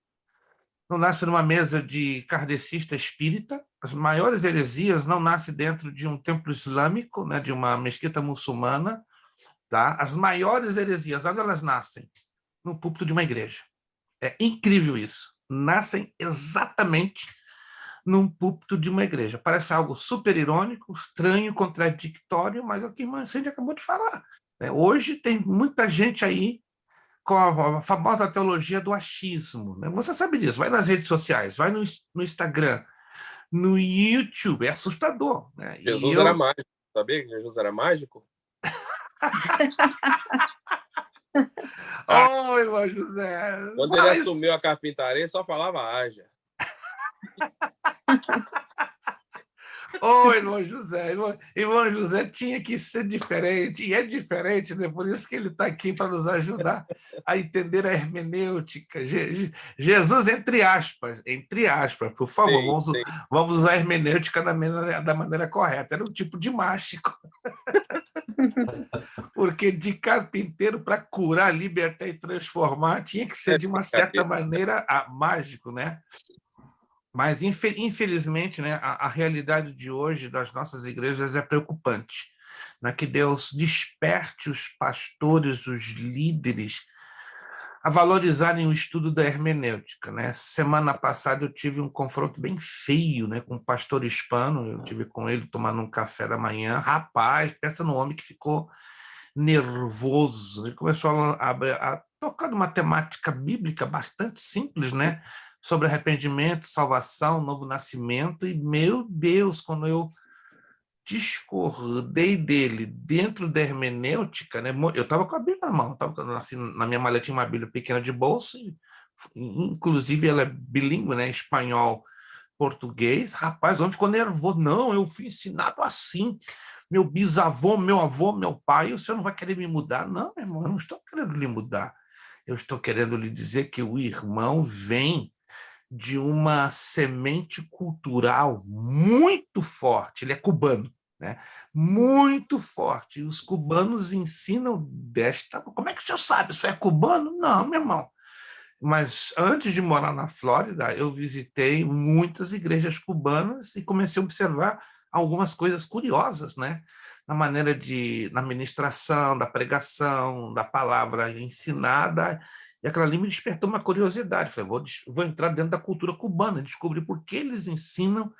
não nascem numa mesa de kardecista espírita, as maiores heresias não nascem dentro de um templo islâmico, né, de uma mesquita muçulmana, tá? As maiores heresias, onde elas nascem? No púlpito de uma igreja. É incrível isso. Nascem exatamente num púlpito de uma igreja. Parece algo super irônico, estranho, contraditório, mas é o que a irmã Sandy acabou de falar. Hoje tem muita gente aí com a famosa teologia do achismo. Né? Você sabe disso. Vai nas redes sociais, vai no Instagram, no YouTube. É assustador. Né? Jesus era mágico. Sabia que Jesus era mágico? Irmão José. Quando ele assumiu a carpintaria, só falava haja. Irmão José. Irmão José tinha que ser diferente, e é diferente, né? Por isso que ele está aqui para nos ajudar a entender a hermenêutica. Jesus, entre aspas, por favor, vamos usar a hermenêutica da maneira correta. Era um tipo de mágico. Porque de carpinteiro para curar, libertar e transformar tinha que ser, de uma certa maneira, mágico, né? Mas, infelizmente, né, a realidade de hoje das nossas igrejas é preocupante. Né? Que Deus desperte os pastores, os líderes, a valorizarem o estudo da hermenêutica. Né? Semana passada eu tive um confronto bem feio, né, com um pastor hispano, eu tive com ele tomando um café da manhã. Rapaz, pensa no homem que ficou nervoso. Ele começou a tocar numa temática bíblica bastante simples, né? Sobre arrependimento, salvação, novo nascimento, e, meu Deus, quando eu discordei dele dentro da hermenêutica, né? Eu estava com a Bíblia na mão, assim, na minha malha tinha uma Bíblia pequena de bolso, inclusive ela é bilíngue, né? Espanhol, português. Rapaz, o homem ficou nervoso. Não, eu fui ensinado assim, meu bisavô, meu avô, meu pai, o senhor não vai querer me mudar? Não, irmão, eu não estou querendo lhe mudar. Eu estou querendo lhe dizer que o irmão vem de uma semente cultural muito forte. Ele é cubano, né? Muito forte. E os cubanos ensinam desta... Como é que o senhor sabe? O senhor é cubano? Não, meu irmão. Mas antes de morar na Flórida, eu visitei muitas igrejas cubanas e comecei a observar algumas coisas curiosas, né? Na ministração, da pregação, da palavra ensinada. E aquilo ali me despertou uma curiosidade. Falei, vou entrar dentro da cultura cubana, descobrir por que eles ensinam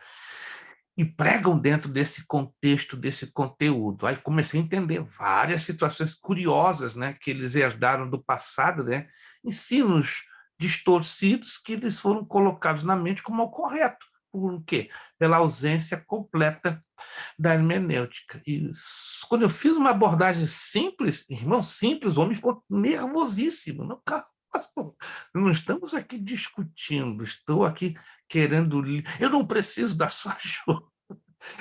e pregam dentro desse contexto, desse conteúdo. Aí comecei a entender várias situações curiosas, né, que eles herdaram do passado, né, ensinos distorcidos que eles foram colocados na mente como o correto. Por quê? Pela ausência completa da hermenêutica. E quando eu fiz uma abordagem simples, irmão, simples, o homem ficou nervosíssimo. Não, não estamos aqui discutindo, estou aqui querendo... Eu não preciso da sua ajuda.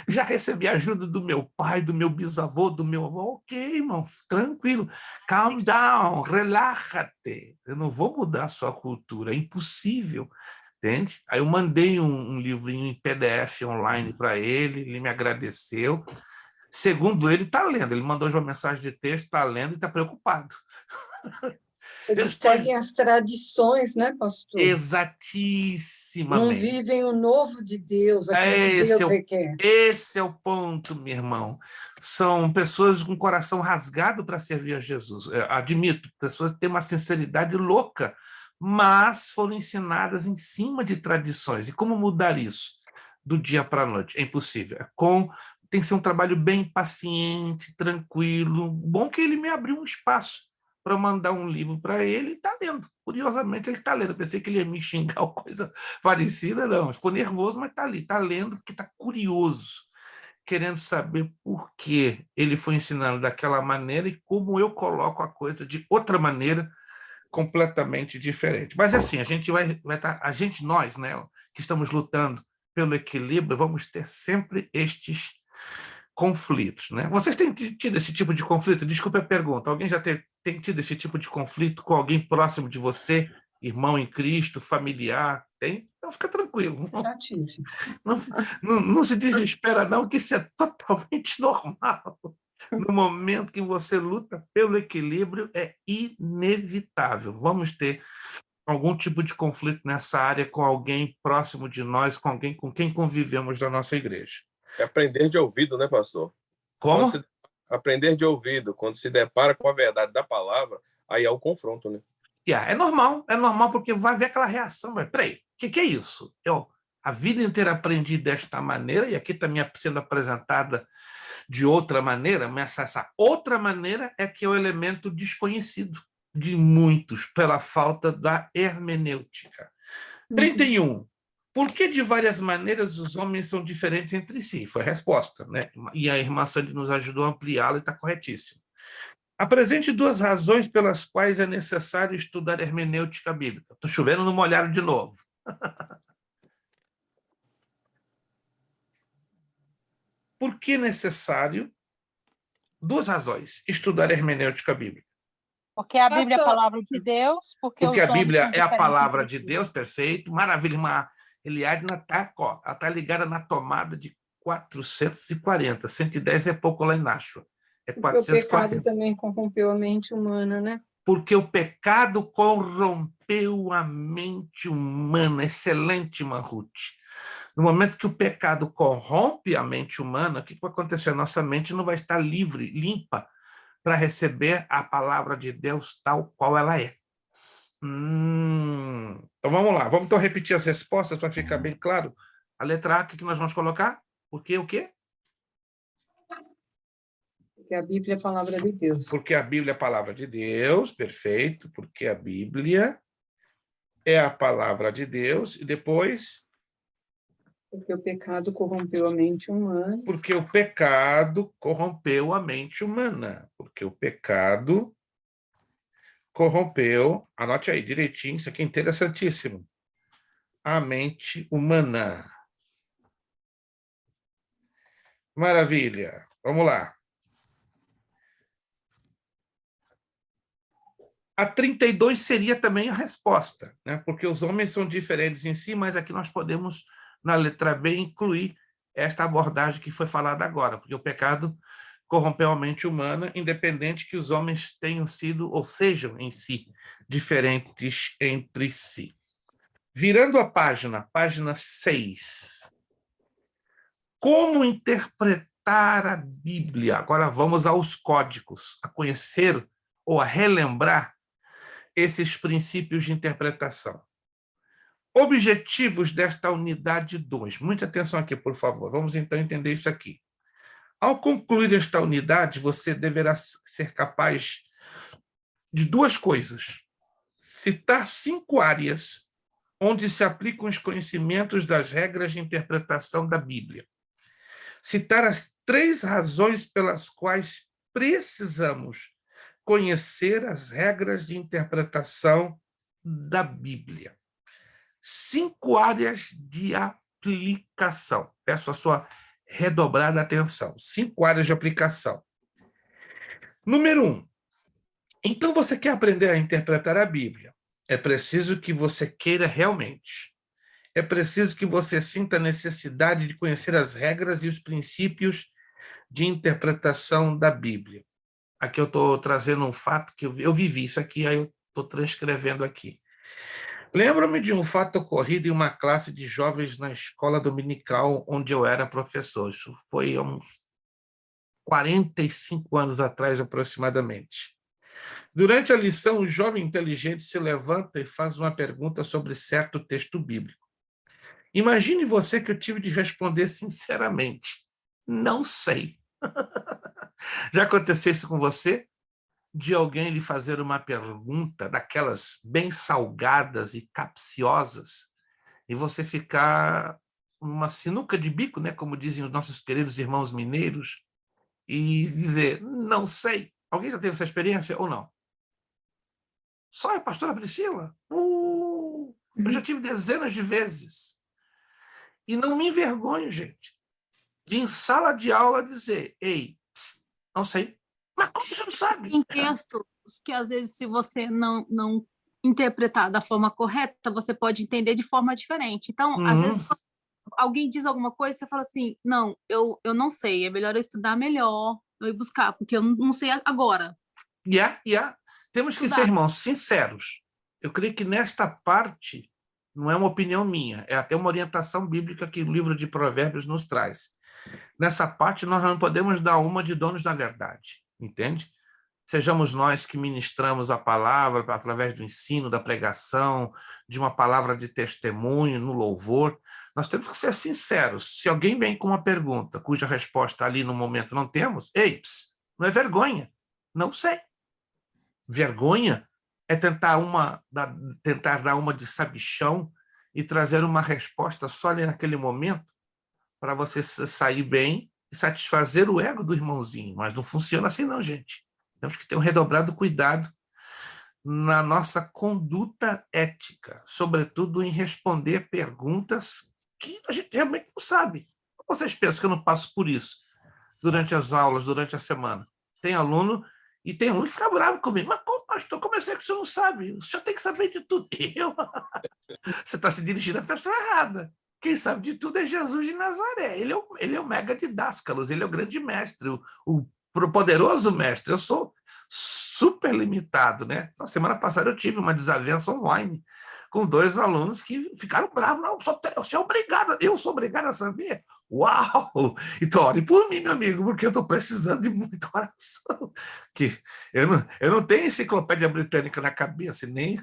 Já recebi a ajuda do meu pai, do meu bisavô, do meu avô. Ok, irmão, tranquilo. Calm down, relájate. Eu não vou mudar a sua cultura, é impossível. Entende? Aí eu mandei um livrinho em PDF online para ele, ele me agradeceu. Segundo ele, está lendo. Ele mandou uma mensagem de texto, está lendo e está preocupado. Eles seguem as tradições, né, pastor? Exatissimamente. Não vivem o novo de Deus, aquilo que Deus requer. Esse é o ponto, meu irmão. São pessoas com o coração rasgado para servir a Jesus. Eu admito, pessoas que têm uma sinceridade louca, mas foram ensinadas em cima de tradições. E como mudar isso do dia para a noite? É impossível. Tem que ser um trabalho bem paciente, tranquilo. Bom que ele me abriu um espaço para mandar um livro para ele e está lendo. Curiosamente, ele está lendo. Eu pensei que ele ia me xingar ou coisa parecida, não. Ficou nervoso, mas está ali. Está lendo porque está curioso, querendo saber por que ele foi ensinando daquela maneira e como eu coloco a coisa de outra maneira, completamente diferente. Mas assim, a gente vai estar, nós, né, que estamos lutando pelo equilíbrio, vamos ter sempre estes conflitos, né? Vocês têm tido esse tipo de conflito? Desculpa a pergunta. Alguém já tem tido esse tipo de conflito com alguém próximo de você, irmão em Cristo, familiar? Tem? Então fica tranquilo. Não se desespera, não, que isso é totalmente normal. No momento que você luta pelo equilíbrio, é inevitável. Vamos ter algum tipo de conflito nessa área com alguém próximo de nós, com alguém com quem convivemos da nossa igreja. É aprender de ouvido, né, pastor? Como? Aprender de ouvido. Quando se depara com a verdade da palavra, aí é o confronto, né? É normal porque vai ver aquela reação. Peraí, o que é isso? Eu a vida inteira aprendi desta maneira e aqui está me sendo apresentada de outra maneira, mas essa outra maneira é que é o elemento desconhecido de muitos pela falta da hermenêutica. 31. Por que de várias maneiras os homens são diferentes entre si? Foi a resposta, né? E a irmã Sandy nos ajudou a ampliá-la e está corretíssimo. Apresente 2 razões pelas quais é necessário estudar hermenêutica bíblica. Estou chovendo no molhado de novo. Por que necessário? 2 razões. Estudar hermenêutica bíblica. Porque a Bíblia é a palavra de Deus. Porque a Bíblia é a palavra de Deus, perfeito. Maravilha, irmã Eliadna está ligada na tomada de 440. 110 é pouco lá em Nashua. É 440. Porque o pecado também corrompeu a mente humana, né? Porque o pecado corrompeu a mente humana. Excelente, irmã Ruth. No momento que o pecado corrompe a mente humana, o que vai acontecer? Nossa mente não vai estar livre, limpa, para receber a palavra de Deus tal qual ela é. Então vamos lá, vamos então repetir as respostas para ficar bem claro. A letra A, o que nós vamos colocar? Porque o quê? Porque a Bíblia é a palavra de Deus. Porque a Bíblia é a palavra de Deus, perfeito. Porque a Bíblia é a palavra de Deus. E depois? Porque o pecado corrompeu a mente humana. Porque o pecado corrompeu a mente humana. Porque o pecado corrompeu, anote aí direitinho, isso aqui é interessantíssimo, a mente humana. Maravilha. Vamos lá. A 32 seria também a resposta, né? Porque os homens são diferentes em si, mas aqui nós podemos, na letra B, incluir esta abordagem que foi falada agora, porque o pecado corrompeu a mente humana, independente que os homens tenham sido ou sejam em si diferentes entre si. Virando a página 6. Como interpretar a Bíblia? Agora vamos aos códigos, a conhecer ou a relembrar esses princípios de interpretação. Objetivos desta unidade 2. Muita atenção aqui, por favor. Vamos então entender isso aqui. Ao concluir esta unidade, você deverá ser capaz de 2 coisas. Citar 5 áreas onde se aplicam os conhecimentos das regras de interpretação da Bíblia. Citar as 3 razões pelas quais precisamos conhecer as regras de interpretação da Bíblia. 5 áreas de aplicação. Peço a sua redobrada atenção. 5 áreas de aplicação. Número 1. Então, você quer aprender a interpretar a Bíblia. É preciso que você queira realmente. É preciso que você sinta a necessidade de conhecer as regras e os princípios de interpretação da Bíblia. Aqui eu estou trazendo um fato que eu vivi isso aqui, aí eu estou transcrevendo aqui. Lembro-me de um fato ocorrido em uma classe de jovens na escola dominical onde eu era professor. Isso foi há uns 45 anos atrás, aproximadamente. Durante a lição, o jovem inteligente se levanta e faz uma pergunta sobre certo texto bíblico. Imagine você que eu tive de responder sinceramente. Não sei. Já aconteceu isso com você? De alguém lhe fazer uma pergunta daquelas bem salgadas e capciosas e você ficar uma sinuca de bico, né, como dizem os nossos queridos irmãos mineiros, e dizer, não sei. Alguém já teve essa experiência ou não? Só a pastora Priscila? Eu já tive dezenas de vezes. E não me envergonho, gente, de em sala de aula dizer, ei, não sei. Mas como você não sabe? Tem textos que, às vezes, se você não interpretar da forma correta, você pode entender de forma diferente. Então, às vezes, quando alguém diz alguma coisa, você fala assim, não, eu não sei, é melhor eu estudar melhor, eu ir buscar, porque eu não sei agora. Temos que ser, irmãos, sinceros. Eu creio que nesta parte, não é uma opinião minha, é até uma orientação bíblica que o livro de Provérbios nos traz. Nessa parte, nós não podemos dar uma de donos da verdade, entende? Sejamos nós que ministramos a palavra através do ensino, da pregação, de uma palavra de testemunho, no louvor. Nós temos que ser sinceros. Se alguém vem com uma pergunta cuja resposta ali no momento não temos, ei, não é vergonha. Não sei. Vergonha é tentar dar uma de sabichão e trazer uma resposta só ali naquele momento para você sair bem e satisfazer o ego do irmãozinho. Mas não funciona assim não, gente. Temos que ter um redobrado cuidado na nossa conduta ética, sobretudo em responder perguntas que a gente realmente não sabe. Vocês pensam que eu não passo por isso durante as aulas, durante a semana? Tem aluno que fica bravo comigo. Mas como, pastor, como é que o senhor não sabe? O senhor tem que saber de tudo. Você está se dirigindo à pessoa errada. Quem sabe de tudo é Jesus de Nazaré. Ele é o mega didáscalos, ele é o grande mestre, o poderoso mestre. Eu sou super limitado, né? Na semana passada eu tive uma desavença online com 2 alunos que ficaram bravos. Não, eu sou obrigado a saber? Uau! Então, ore por mim, meu amigo, porque eu estou precisando de muita oração. Que eu não tenho enciclopédia britânica na cabeça, nem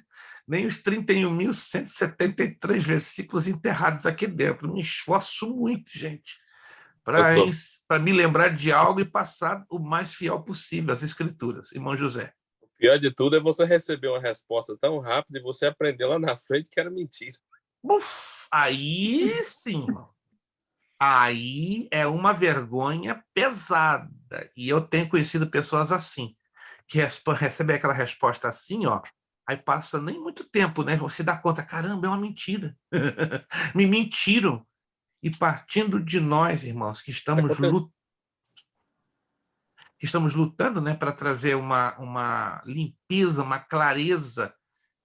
os 31.173 versículos enterrados aqui dentro. Me esforço muito, gente, para me lembrar de algo e passar o mais fiel possível às Escrituras. Irmão José. O pior de tudo é você receber uma resposta tão rápida e você aprender lá na frente que era mentira. Aí sim, irmão. Aí é uma vergonha pesada. E eu tenho conhecido pessoas assim, que recebem aquela resposta assim, ó, aí passa nem muito tempo, né? Você dá conta, caramba, é uma mentira. Me mentiram. E partindo de nós, irmãos, que estamos lutando, né, para trazer uma limpeza, uma clareza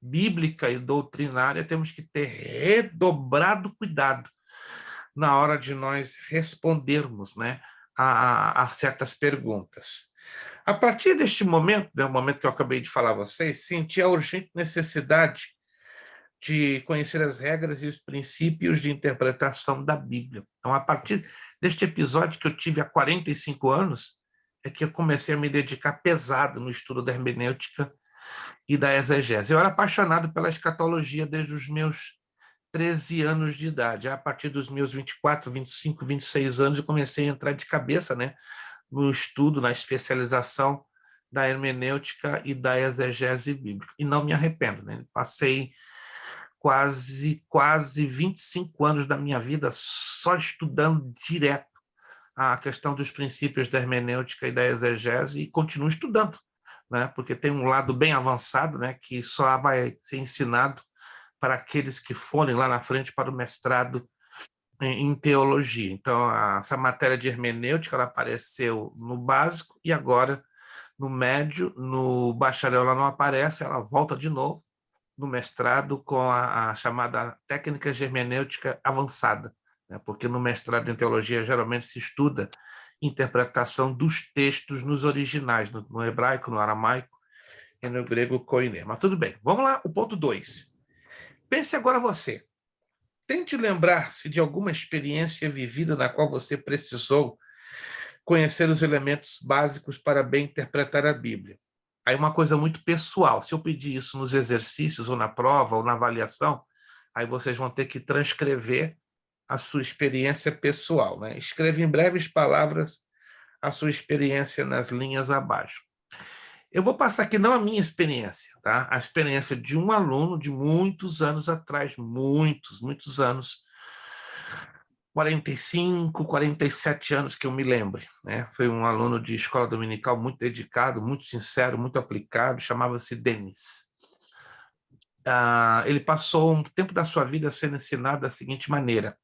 bíblica e doutrinária, temos que ter redobrado cuidado na hora de nós respondermos, né, a certas perguntas. A partir deste momento, né, o momento que eu acabei de falar a vocês, senti a urgente necessidade de conhecer as regras e os princípios de interpretação da Bíblia. Então, a partir deste episódio que eu tive há 45 anos, é que eu comecei a me dedicar pesado no estudo da hermenêutica e da exegese. Eu era apaixonado pela escatologia desde os meus 13 anos de idade. A partir dos meus 24, 25, 26 anos, eu comecei a entrar de cabeça, né, no estudo, na especialização da hermenêutica e da exegese bíblica. E não me arrependo, né? Passei quase 25 anos da minha vida só estudando direto a questão dos princípios da hermenêutica e da exegese e continuo estudando, né? Porque tem um lado bem avançado, né, que só vai ser ensinado para aqueles que forem lá na frente para o mestrado em teologia. Então, essa matéria de hermenêutica ela apareceu no básico e agora no médio, no bacharel ela não aparece, ela volta de novo no mestrado com a chamada técnica de hermenêutica avançada, né? Porque no mestrado em teologia geralmente se estuda interpretação dos textos nos originais, no hebraico, no aramaico e no grego koiné. Mas tudo bem, vamos lá, o ponto 2. Pense agora você. Tente lembrar-se de alguma experiência vivida na qual você precisou conhecer os elementos básicos para bem interpretar a Bíblia. Aí uma coisa muito pessoal. Se eu pedir isso nos exercícios, ou na prova, ou na avaliação, aí vocês vão ter que transcrever a sua experiência pessoal, né? Escreva em breves palavras a sua experiência nas linhas abaixo. Eu vou passar aqui não a minha experiência, tá? A experiência de um aluno de muitos anos atrás, muitos anos, 45, 47 anos que eu me lembre, né? Foi um aluno de escola dominical muito dedicado, muito sincero, muito aplicado, chamava-se Denis. Ele passou um tempo da sua vida sendo ensinado da seguinte maneira: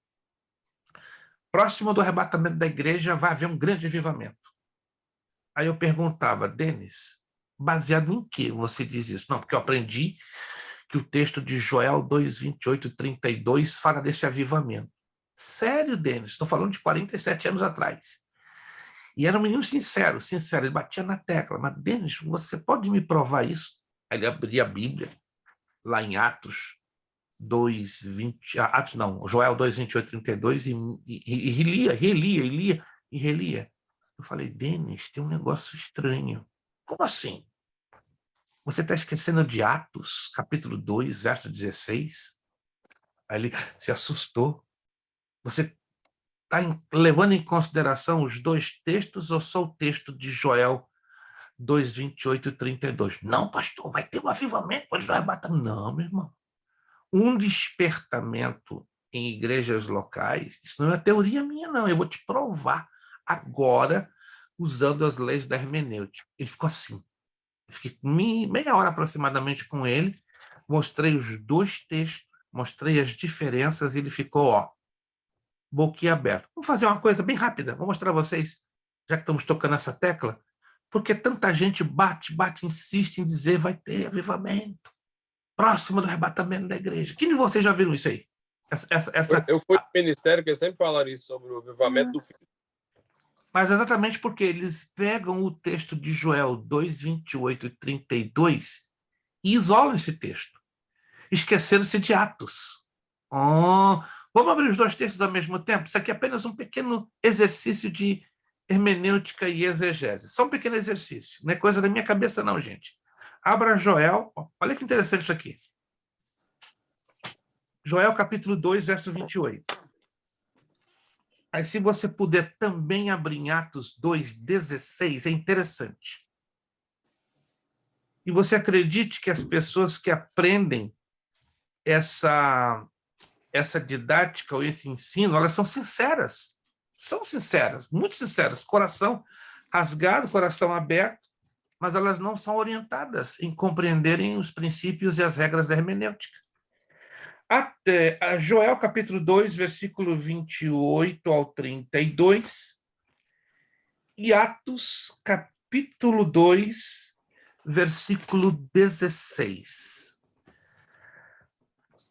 próximo do arrebatamento da igreja vai haver um grande avivamento. Aí eu perguntava, Denis, baseado em que você diz isso? Não, porque eu aprendi que o texto de Joel 2, 28 e 32 fala desse avivamento. Sério, Denis? Estou falando de 47 anos atrás. E era um menino sincero, ele batia na tecla. Mas, Denis, você pode me provar isso? Aí ele abria a Bíblia, lá em Atos 2, 20... Joel 2, 28 e 32, e relia. Eu falei, Denis, tem um negócio estranho. Como assim? Você está esquecendo de Atos, capítulo 2, verso 16? Aí ele se assustou. Você está levando em consideração os dois textos ou só o texto de Joel 2, 28 e 32? Não, pastor, vai ter um avivamento, pode vai bater. Não, meu irmão. Um despertamento em igrejas locais, isso não é teoria minha, não. Eu vou te provar agora, usando as leis da hermenêutica. Ele ficou assim. Eu fiquei meia hora aproximadamente com ele, mostrei os dois textos, mostrei as diferenças e ele ficou, boquiaberto. Vamos fazer uma coisa bem rápida, vou mostrar a vocês, já que estamos tocando essa tecla, porque tanta gente bate, insiste em dizer vai ter avivamento, próximo do arrebatamento da igreja. Quem de vocês já viram isso aí? Eu fui no ministério que sempre falaram isso sobre o avivamento do filho. Mas exatamente porque eles pegam o texto de Joel 2, 28 e 32 e isolam esse texto, esquecendo-se de Atos. Vamos abrir os dois textos ao mesmo tempo? Isso aqui é apenas um pequeno exercício de hermenêutica e exegese. Só um pequeno exercício. Não é coisa da minha cabeça, não, gente. Abra Joel. Olha que interessante isso aqui. Joel, capítulo 2, verso 28. Aí, se você puder também abrir em Atos 2,16, é interessante. E você acredite que as pessoas que aprendem essa didática ou esse ensino, elas são sinceras, muito sinceras, coração rasgado, coração aberto, mas elas não são orientadas em compreenderem os princípios e as regras da hermenêutica. Até Joel, capítulo 2, versículo 28 ao 32, e Atos, capítulo 2, versículo 16.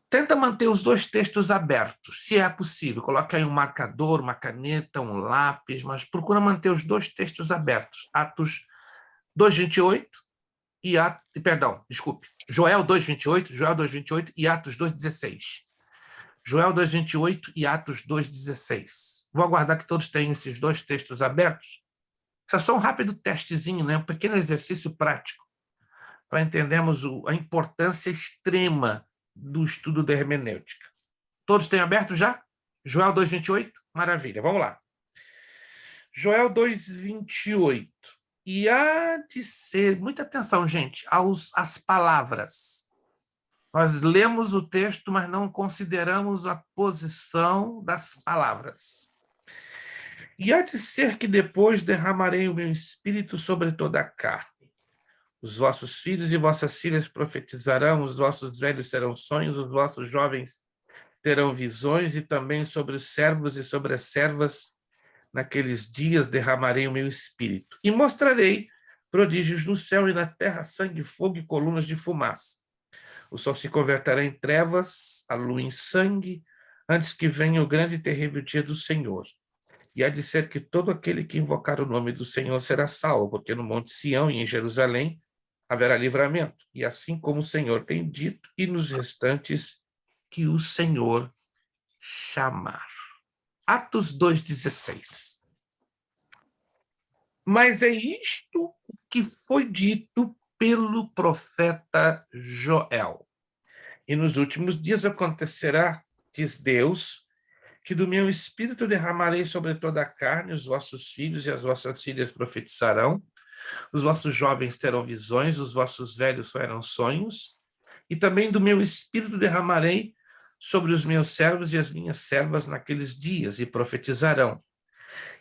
Tenta manter os dois textos abertos, se é possível. Coloque aí um marcador, uma caneta, um lápis, mas procura manter os dois textos abertos. Atos 2:28 Joel 2:28 e Atos 2:16. Joel 2:28 e Atos 2:16. Vou aguardar que todos tenham esses dois textos abertos. Isso é só um rápido testezinho, né? Um pequeno exercício prático, para entendermos a importância extrema do estudo da hermenêutica. Todos têm aberto já? Joel 2:28? Maravilha, vamos lá. Joel 2:28. E há de ser, muita atenção, gente, às palavras. Nós lemos o texto, mas não consideramos a posição das palavras. E há de ser que depois derramarei o meu espírito sobre toda a carne. Os vossos filhos e vossas filhas profetizarão, os vossos velhos serão sonhos, os vossos jovens terão visões, e também sobre os servos e sobre as servas naqueles dias derramarei o meu espírito, e mostrarei prodígios no céu e na terra, sangue, fogo e colunas de fumaça. O sol se converterá em trevas, a lua em sangue, antes que venha o grande e terrível dia do Senhor. E há de ser que todo aquele que invocar o nome do Senhor será salvo, porque no Monte Sião e em Jerusalém haverá livramento. E assim como o Senhor tem dito, e nos restantes que o Senhor chamar. Atos 2,16. Mas é isto que foi dito pelo profeta Joel. E nos últimos dias acontecerá, diz Deus, que do meu espírito derramarei sobre toda a carne, os vossos filhos e as vossas filhas profetizarão, os vossos jovens terão visões, os vossos velhos farão sonhos, e também do meu espírito derramarei sobre os meus servos e as minhas servas naqueles dias, e profetizarão.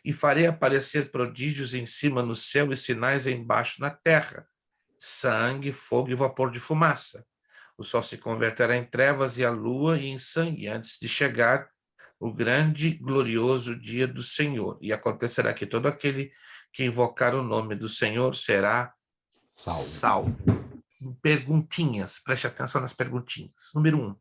E farei aparecer prodígios em cima no céu e sinais embaixo na terra, sangue, fogo e vapor de fumaça. O sol se converterá em trevas e a lua em sangue, antes de chegar o grande, glorioso dia do Senhor. E acontecerá que todo aquele que invocar o nome do Senhor será salvo. Perguntinhas, preste atenção nas perguntinhas. Número 1.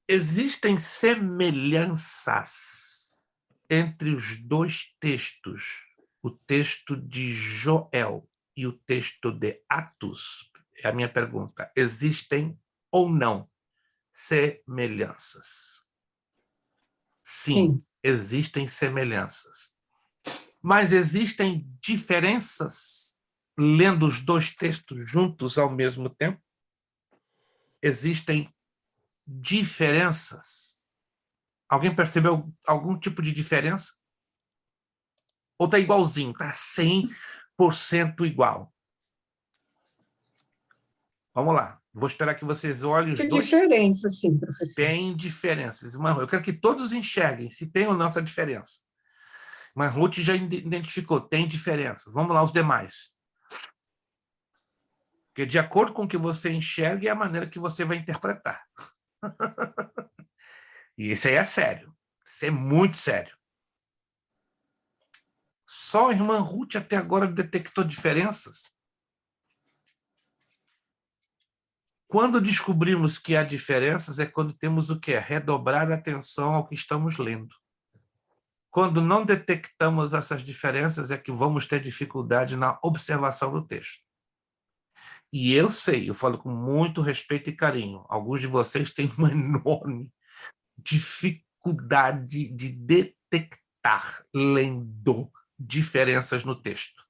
Existem semelhanças entre os dois textos, o texto de Joel e o texto de Atos? É a minha pergunta. Existem ou não semelhanças? Sim, existem semelhanças. Mas existem diferenças lendo os dois textos juntos ao mesmo tempo? Existem diferenças? Alguém percebeu algum tipo de diferença? Ou está igualzinho? Está 100% igual? Vamos lá. Vou esperar que vocês olhem os dois. Tem diferença, sim, professor. Tem diferenças. Irmã, eu quero que todos enxerguem se tem ou não essa diferença. Mas Ruth já identificou, tem diferenças. Vamos lá, os demais. Porque de acordo com o que você enxerga é a maneira que você vai interpretar. E isso aí é sério. Isso é muito sério. Só a irmã Ruth até agora detectou diferenças. Quando descobrimos que há diferenças é quando temos o quê? Redobrar a atenção ao que estamos lendo. Quando não detectamos essas diferenças é que vamos ter dificuldade na observação do texto. E eu sei, eu falo com muito respeito e carinho, alguns de vocês têm uma enorme dificuldade de detectar, lendo diferenças no texto.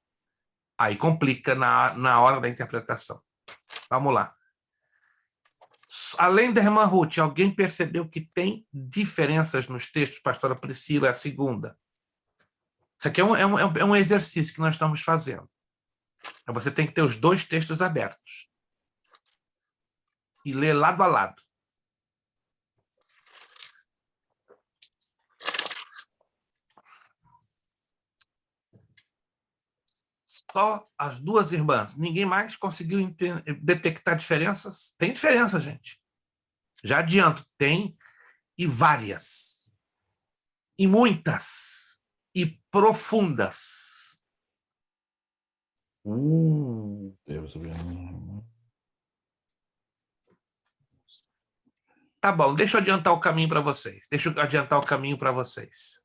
Aí complica na hora da interpretação. Vamos lá. Além da irmã Ruth, alguém percebeu que tem diferenças nos textos? Pastora Priscila é a segunda. Isso aqui é um exercício que nós estamos fazendo. Você tem que ter os dois textos abertos e ler lado a lado. Só as duas irmãs. Ninguém mais conseguiu detectar diferenças? Tem diferença, gente. Já adianto, tem e várias. E muitas. E profundas. Tá bom, deixa eu adiantar o caminho para vocês.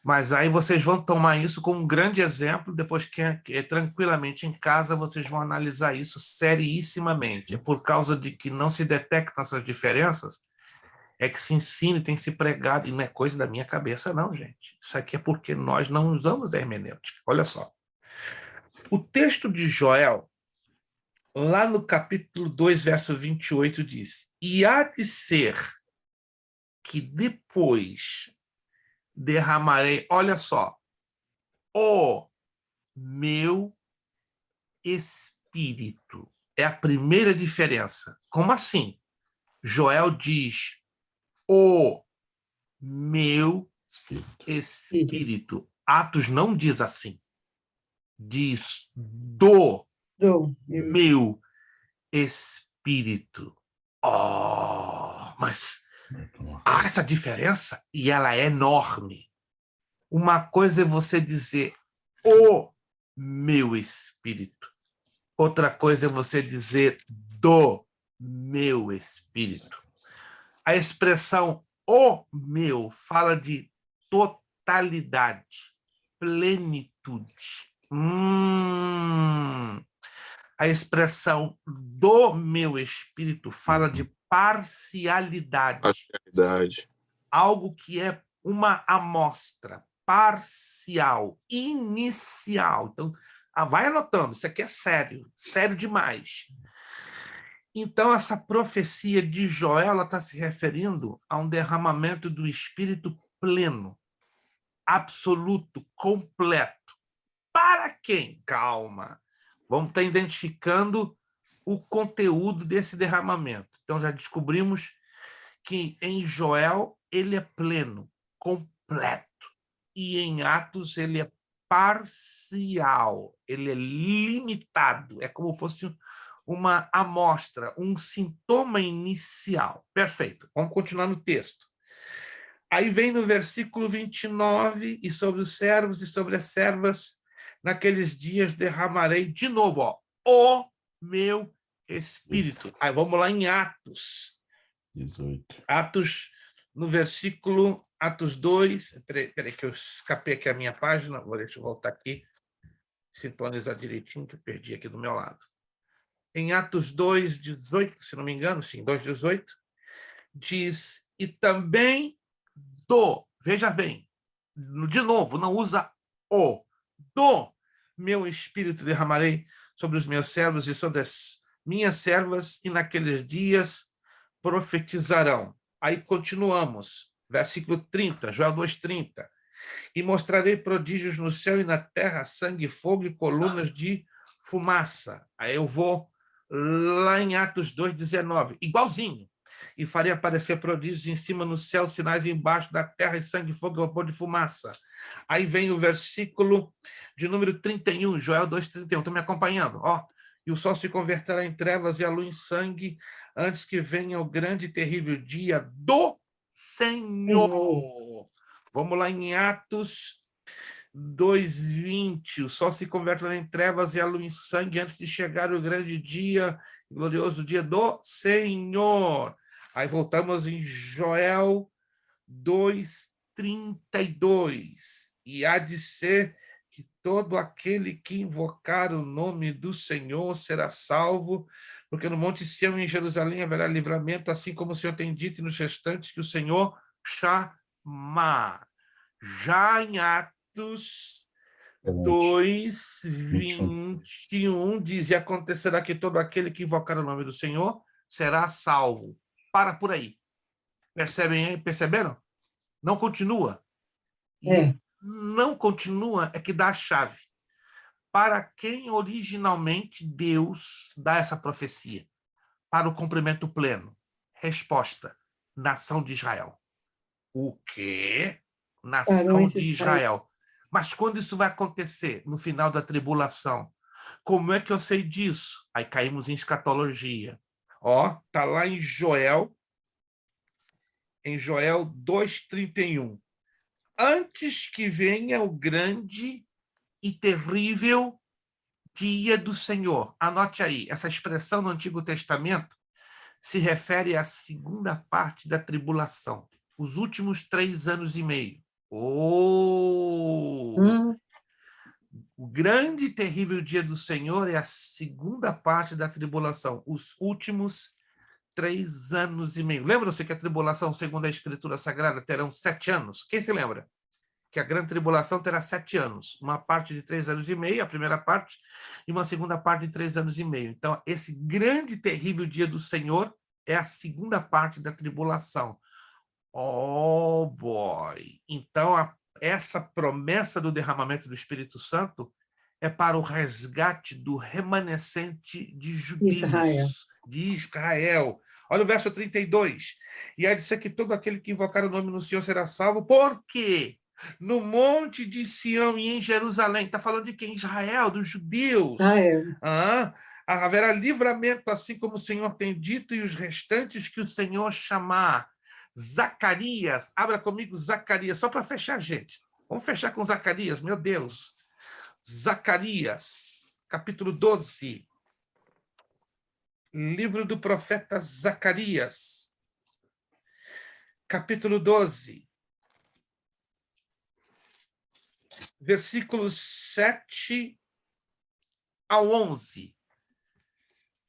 Mas aí vocês vão tomar isso como um grande exemplo, depois que tranquilamente em casa vocês vão analisar isso serissimamente. É por causa de que não se detectam essas diferenças, é que se ensina e tem se pregado, e não é coisa da minha cabeça não, gente. Isso aqui é porque nós não usamos a hermenêutica. Olha só. O texto de Joel, lá no capítulo 2, verso 28, diz: e há de ser que depois derramarei, olha só, o meu espírito. É a primeira diferença. Como assim? Joel diz o meu espírito. Atos não diz assim. Diz do meu espírito. Oh, mas há essa diferença e ela é enorme. Uma coisa é você dizer o meu espírito. Outra coisa é você dizer do meu espírito. A expressão o meu fala de total totalidade, plenitude. A expressão do meu espírito fala de parcialidade. Parcialidade. Algo que é uma amostra parcial, inicial. Então, vai anotando, isso aqui é sério, sério demais. Então, essa profecia de Joel está se referindo a um derramamento do Espírito pleno, absoluto, completo. Para quem? Calma. Vamos estar identificando o conteúdo desse derramamento. Então, já descobrimos que em Joel ele é pleno, completo. E em Atos ele é parcial, ele é limitado. É como se fosse uma amostra, um sintoma inicial. Perfeito. Vamos continuar no texto. Aí vem no versículo 29, e sobre os servos e sobre as servas, naqueles dias derramarei de novo, o meu Espírito. Aí vamos lá em Atos. 18. Atos, no versículo, Atos 2, peraí que eu escapei aqui a minha página, deixa eu voltar aqui, sintonizar direitinho, que eu perdi aqui do meu lado. Em Atos 2, 18, se não me engano, sim, 2, 18, diz, e também veja bem, de novo, não usa do meu Espírito derramarei sobre os meus servos e sobre as minhas servas, e naqueles dias profetizarão. Aí continuamos, versículo 30, Joel 2:30. E mostrarei prodígios no céu e na terra, sangue, fogo e colunas de fumaça. Aí eu vou lá em Atos 2:19, igualzinho. E farei aparecer prodígios em cima no céu, sinais embaixo da terra, e sangue, fogo e vapor de fumaça. Aí vem o versículo de número 31, Joel 2:31. Estão me acompanhando? Ó, e o sol se converterá em trevas e a lua em sangue, antes que venha o grande e terrível dia do Senhor. Vamos lá em Atos 2:20. O sol se converterá em trevas e a lua em sangue, antes de chegar o grande dia, glorioso dia do Senhor. Aí voltamos em Joel 2:32. E há de ser que todo aquele que invocar o nome do Senhor será salvo, porque no Monte Sião e em Jerusalém haverá livramento, assim como o Senhor tem dito, e nos restantes que o Senhor chamar. Já em Atos 2:21 diz, e acontecerá que todo aquele que invocar o nome do Senhor será salvo. Para por aí. Percebem aí? Perceberam? Não continua. E não continua é que dá a chave. Para quem originalmente Deus dá essa profecia? Para o cumprimento pleno. Resposta: nação de Israel. O quê? Nação de Israel. Mas quando isso vai acontecer? No final da tribulação. Como é que eu sei disso? Aí caímos em escatologia. Ó, tá lá em Joel 2:31. Antes que venha o grande e terrível dia do Senhor. Anote aí, essa expressão no Antigo Testamento se refere à segunda parte da tribulação, os últimos 3 anos e meio. O grande e terrível dia do Senhor é a segunda parte da tribulação, os últimos 3 anos e meio. Lembra-se que a tribulação, segundo a Escritura Sagrada, terão 7 anos? Quem se lembra? Que a grande tribulação terá 7 anos. Uma parte de 3 anos e meio, a primeira parte, e uma segunda parte de 3 anos e meio. Então, esse grande e terrível dia do Senhor é a segunda parte da tribulação. Oh, boy! Então, essa promessa do derramamento do Espírito Santo é para o resgate do remanescente de judeus, de Israel. Olha o verso 32. E há de ser que todo aquele que invocar o nome do Senhor será salvo. Por quê? No monte de Sião e em Jerusalém. Está falando de quem? Israel, dos judeus. Haverá livramento, assim como o Senhor tem dito, e os restantes que o Senhor chamar. Zacarias, abra comigo Zacarias, só para fechar, gente. Vamos fechar com Zacarias, meu Deus. Zacarias, capítulo 12. Livro do profeta Zacarias, capítulo 12. versículos 7 ao 11.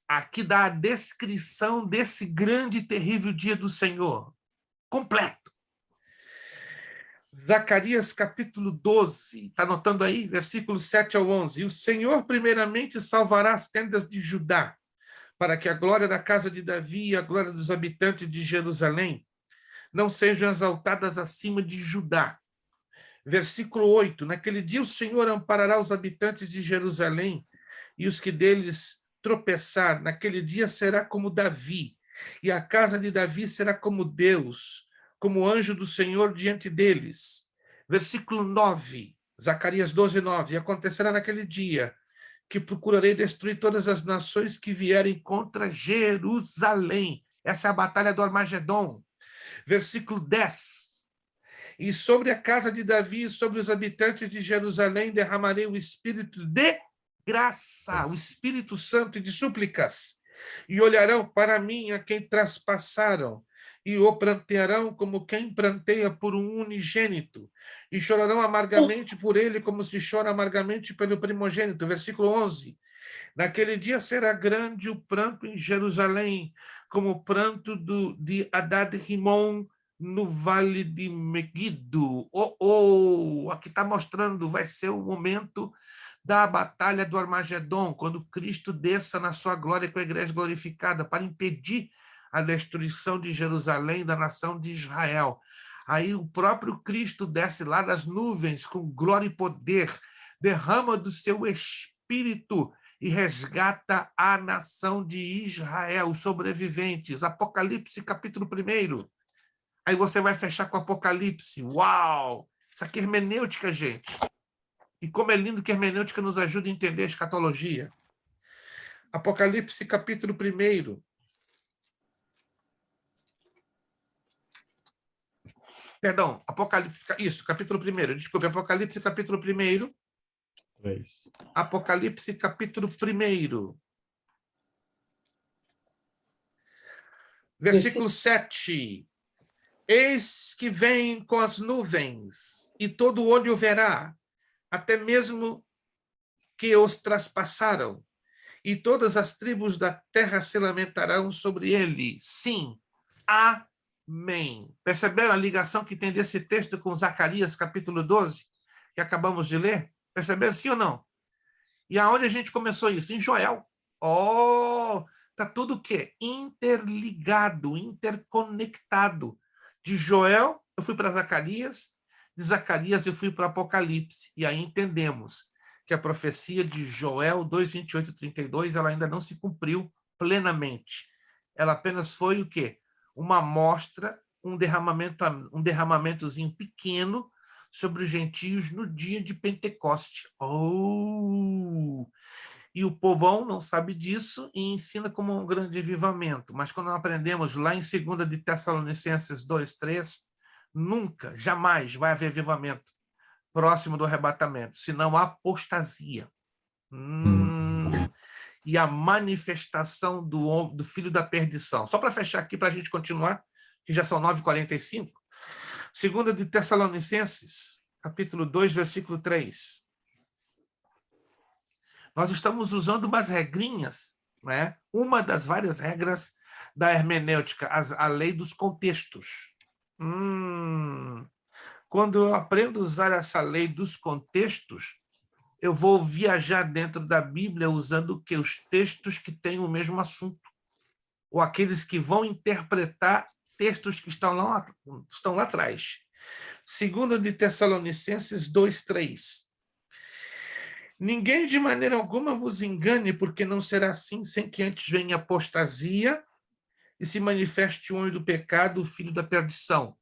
Aqui dá a descrição desse grande e terrível dia do Senhor, completo. Zacarias, capítulo 12, está anotando aí? Versículos 7 ao 11. E o Senhor, primeiramente, salvará as tendas de Judá, para que a glória da casa de Davi e a glória dos habitantes de Jerusalém não sejam exaltadas acima de Judá. Versículo 8. Naquele dia o Senhor amparará os habitantes de Jerusalém, e os que deles tropeçar, naquele dia será como Davi, e a casa de Davi será como Deus, como anjo do Senhor diante deles. Versículo 9, Zacarias 12, 9. E acontecerá naquele dia que procurarei destruir todas as nações que vierem contra Jerusalém. Essa é a batalha do Armagedon. Versículo 10. E sobre a casa de Davi e sobre os habitantes de Jerusalém derramarei o espírito de graça, o Espírito Santo e de súplicas. E olharão para mim a quem traspassaram, e o prantearão como quem pranteia por um unigênito, e chorarão amargamente por ele, como se chora amargamente pelo primogênito. Versículo 11. Naquele dia será grande o pranto em Jerusalém, como o pranto de Hadad-Rimon no vale de Megido. Aqui está mostrando, vai ser o momento da batalha do Armagedon, quando Cristo desça na sua glória com a igreja glorificada, para impedir a destruição de Jerusalém, da nação de Israel. Aí o próprio Cristo desce lá das nuvens com glória e poder, derrama do seu espírito e resgata a nação de Israel, os sobreviventes. Apocalipse, capítulo 1. Aí você vai fechar com Apocalipse. Uau! Isso aqui é hermenêutica, gente. E como é lindo que a hermenêutica nos ajuda a entender a escatologia. Apocalipse, capítulo 1. Perdão, Apocalipse, isso, capítulo 1. Desculpe, Apocalipse, capítulo 1. 3. Apocalipse, capítulo 1. Versículo 7. Eis que vem com as nuvens, e todo olho o verá, até mesmo que os traspassaram, e todas as tribos da terra se lamentarão sobre ele. Sim, amém. Perceberam a ligação que tem desse texto com Zacarias, capítulo 12, que acabamos de ler? Perceberam, sim ou não? E aonde a gente começou isso? Em Joel. Está tudo o quê? Interligado, interconectado. De Joel, eu fui para Zacarias, de Zacarias eu fui para Apocalipse. E aí entendemos que a profecia de Joel 2, 28 e 32, ela ainda não se cumpriu plenamente. Ela apenas foi o quê? Uma amostra, um derramamentozinho pequeno sobre os gentios no dia de Pentecoste. E o povão não sabe disso e ensina como um grande avivamento. Mas quando aprendemos lá em 2 de Tessalonicenses 2:3, nunca, jamais vai haver avivamento próximo do arrebatamento, senão a apostasia. E a manifestação do filho da perdição. Só para fechar aqui, para a gente continuar, que já são 9h45, 2 de Tessalonicenses, capítulo 2, versículo 3. Nós estamos usando umas regrinhas, né? Uma das várias regras da hermenêutica, a lei dos contextos. Quando eu aprendo a usar essa lei dos contextos, eu vou viajar dentro da Bíblia usando os textos que têm o mesmo assunto, ou aqueles que vão interpretar textos que estão lá atrás. 2 de Tessalonicenses 2:3. Ninguém de maneira alguma vos engane, porque não será assim sem que antes venha apostasia e se manifeste o homem do pecado, o filho da perdição.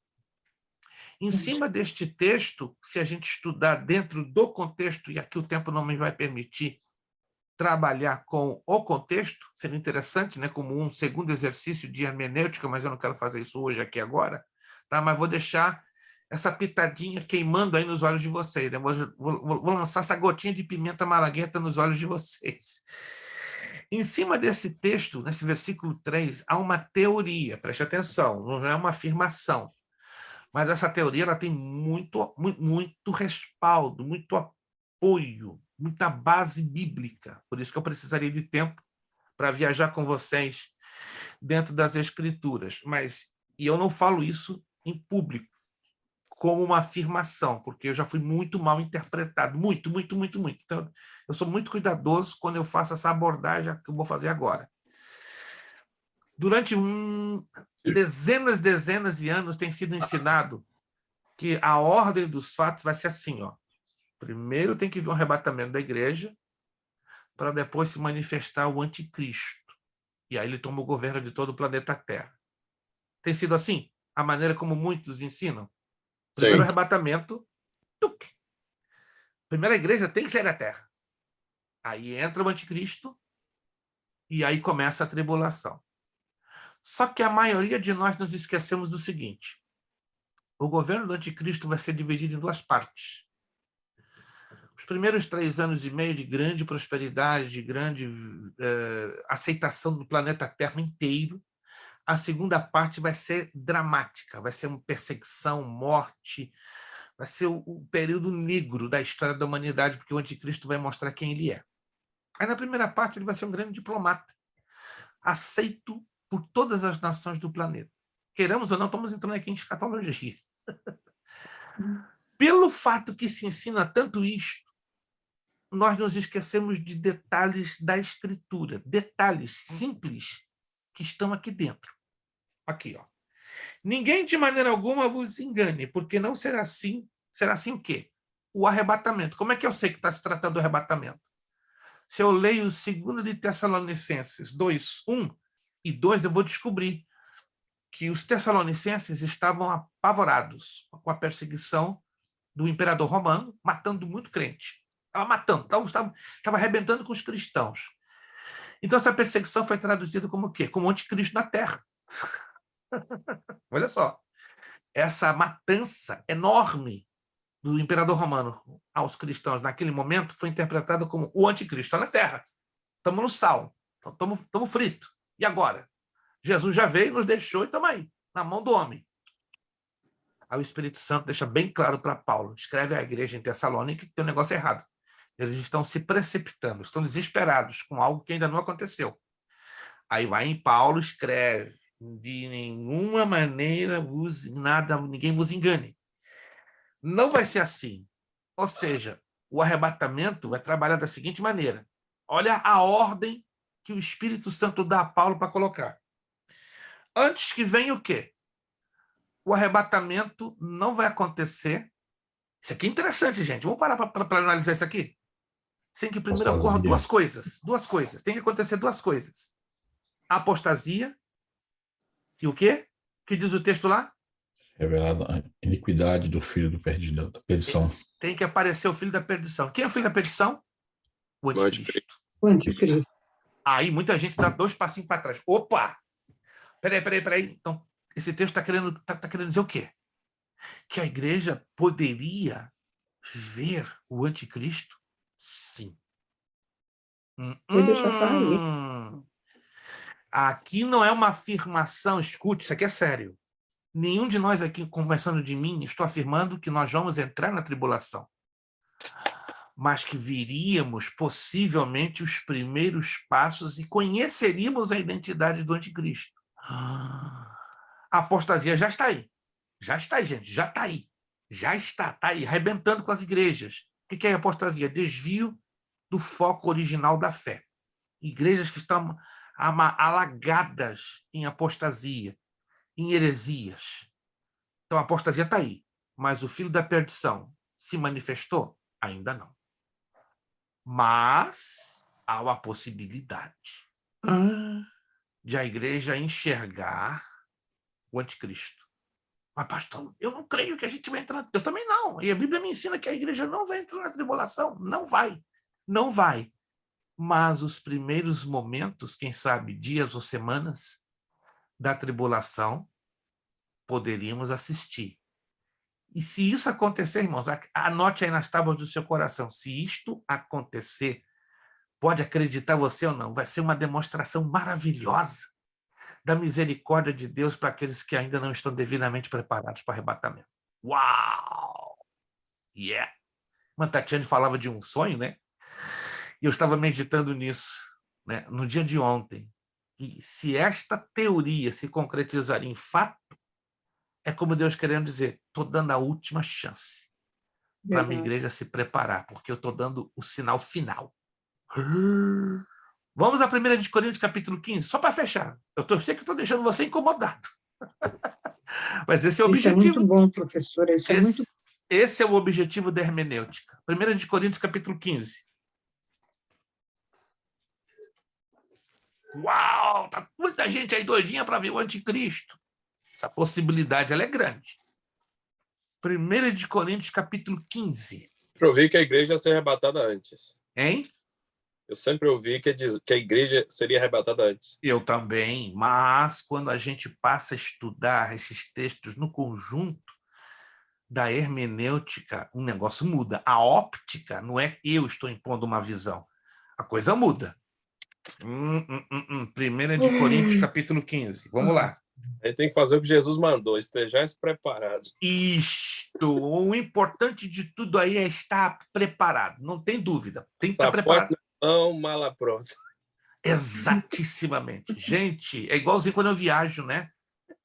Em cima deste texto, se a gente estudar dentro do contexto, e aqui o tempo não me vai permitir trabalhar com o contexto, seria interessante, né, como um segundo exercício de hermenêutica, mas eu não quero fazer isso hoje, aqui agora, tá? Mas vou deixar essa pitadinha queimando aí nos olhos de vocês. Né? Vou lançar essa gotinha de pimenta malagueta nos olhos de vocês. Em cima desse texto, nesse versículo 3, há uma teoria, preste atenção, não é uma afirmação. Mas essa teoria ela tem muito respaldo, muito apoio, muita base bíblica. Por isso que eu precisaria de tempo para viajar com vocês dentro das Escrituras. E eu não falo isso em público como uma afirmação, porque eu já fui muito mal interpretado, muito. Então, eu sou muito cuidadoso quando eu faço essa abordagem que eu vou fazer agora. Durante dezenas de anos tem sido ensinado que a ordem dos fatos vai ser assim, ó. Primeiro tem que vir um arrebatamento da igreja para depois se manifestar o anticristo. E aí ele toma o governo de todo o planeta Terra. Tem sido assim? A maneira como muitos ensinam? Primeiro arrebatamento, tuc. Primeiro a igreja tem que sair da Terra. Aí entra o anticristo e aí começa a tribulação. Só que a maioria de nós nos esquecemos do seguinte: o governo do anticristo vai ser dividido em duas partes. Os primeiros 3 anos e meio de grande prosperidade, de grande aceitação do planeta Terra inteiro. A segunda parte vai ser dramática, vai ser uma perseguição, morte, vai ser o período negro da história da humanidade, porque o anticristo vai mostrar quem ele é. Aí, na primeira parte, ele vai ser um grande diplomata, aceito por todas as nações do planeta. Queiramos ou não, estamos entrando aqui em escatologia. Pelo fato que se ensina tanto isto, nós nos esquecemos de detalhes da Escritura, detalhes simples que estão aqui dentro. Aqui, ó. Ninguém de maneira alguma vos engane, porque não será assim. Será assim o quê? O arrebatamento. Como é que eu sei que está se tratando do arrebatamento? Se eu leio 2 de Tessalonicenses 2, 1 e 2, eu vou descobrir que os tessalonicenses estavam apavorados com a perseguição do imperador romano, matando muito crente. Estava matando, estava arrebentando com os cristãos. Então, essa perseguição foi traduzida como o quê? Como anticristo na Terra. Olha só, essa matança enorme do imperador romano aos cristãos naquele momento foi interpretada como o anticristo na Terra. Estamos no sal, estamos fritos. E agora? Jesus já veio, nos deixou e estamos aí, na mão do homem. Aí o Espírito Santo deixa bem claro para Paulo, escreve à igreja em Tessalônica que tem um negócio errado. Eles estão se precipitando, estão desesperados com algo que ainda não aconteceu. Aí vai em Paulo, escreve: de nenhuma maneira ninguém vos engane. Não vai ser assim. Ou seja, o arrebatamento vai trabalhar da seguinte maneira. Olha a ordem que o Espírito Santo dá a Paulo para colocar. Antes que venha o quê? O arrebatamento não vai acontecer. Isso aqui é interessante, gente. Vamos parar para analisar isso aqui? Sem que primeiro ocorram duas coisas. Tem que acontecer duas coisas. A apostasia. E o quê? O que diz o texto lá? Revelada a iniquidade do filho da perdição. Tem que aparecer o filho da perdição. Quem é o filho da perdição? O anticristo. O anticristo. Aí muita gente dá 2 passinhos para trás. Opa! Peraí. Então, esse texto está querendo dizer o quê? Que a igreja poderia ver o anticristo? Sim. Pode deixar aí. Aqui não é uma afirmação, escute, isso aqui é sério. Nenhum de nós aqui, conversando de mim, estou afirmando que nós vamos entrar na tribulação, mas que viríamos possivelmente os primeiros passos e conheceríamos a identidade do anticristo. A apostasia já está aí. Já está aí, gente. Já está aí. Está aí, arrebentando com as igrejas. O que é apostasia? Desvio do foco original da fé. Igrejas que estão alagadas em apostasia, em heresias. Então, a apostasia está aí. Mas o filho da perdição se manifestou? Ainda não. Mas há uma possibilidade de a igreja enxergar o anticristo. Mas, pastor, eu não creio que a gente vai entrar. Eu também não. E a Bíblia me ensina que a igreja não vai entrar na tribulação. Não vai. Não vai. Mas os primeiros momentos, quem sabe dias ou semanas da tribulação, poderíamos assistir. E se isso acontecer, irmãos, anote aí nas tábuas do seu coração, se isto acontecer, pode acreditar você ou não, vai ser uma demonstração maravilhosa da misericórdia de Deus para aqueles que ainda não estão devidamente preparados para o arrebatamento. Uau! Yeah! Uma Tatiane falava de um sonho, né? E eu estava meditando nisso, né, no dia de ontem. E se esta teoria se concretizar em fato, é como Deus querendo dizer, estou dando a última chance para a minha igreja se preparar, porque eu estou dando o sinal final. Vamos a 1 de Coríntios, capítulo 15, só para fechar. Eu sei que estou deixando você incomodado. Mas esse é o objetivo. Isso é muito bom, professor. Esse é o objetivo da hermenêutica. 1 de Coríntios, capítulo 15. Uau! Tá muita gente aí doidinha para ver o anticristo. Essa possibilidade ela é grande. 1 de Coríntios, capítulo 15. Eu ouvi que a igreja ia ser arrebatada antes. Hein? Eu sempre ouvi que a igreja seria arrebatada antes. Eu também, mas quando a gente passa a estudar esses textos no conjunto da hermenêutica, o negócio muda. A óptica não é eu estou impondo uma visão. A coisa muda. 1 de Coríntios, capítulo 15. Vamos lá. A gente tem que fazer o que Jesus mandou, estejais preparados. Isto, o importante de tudo aí é estar preparado, não tem dúvida. Tem que estar preparado. Não, mala pronta. Exatissimamente. Gente, é igualzinho quando eu viajo, né?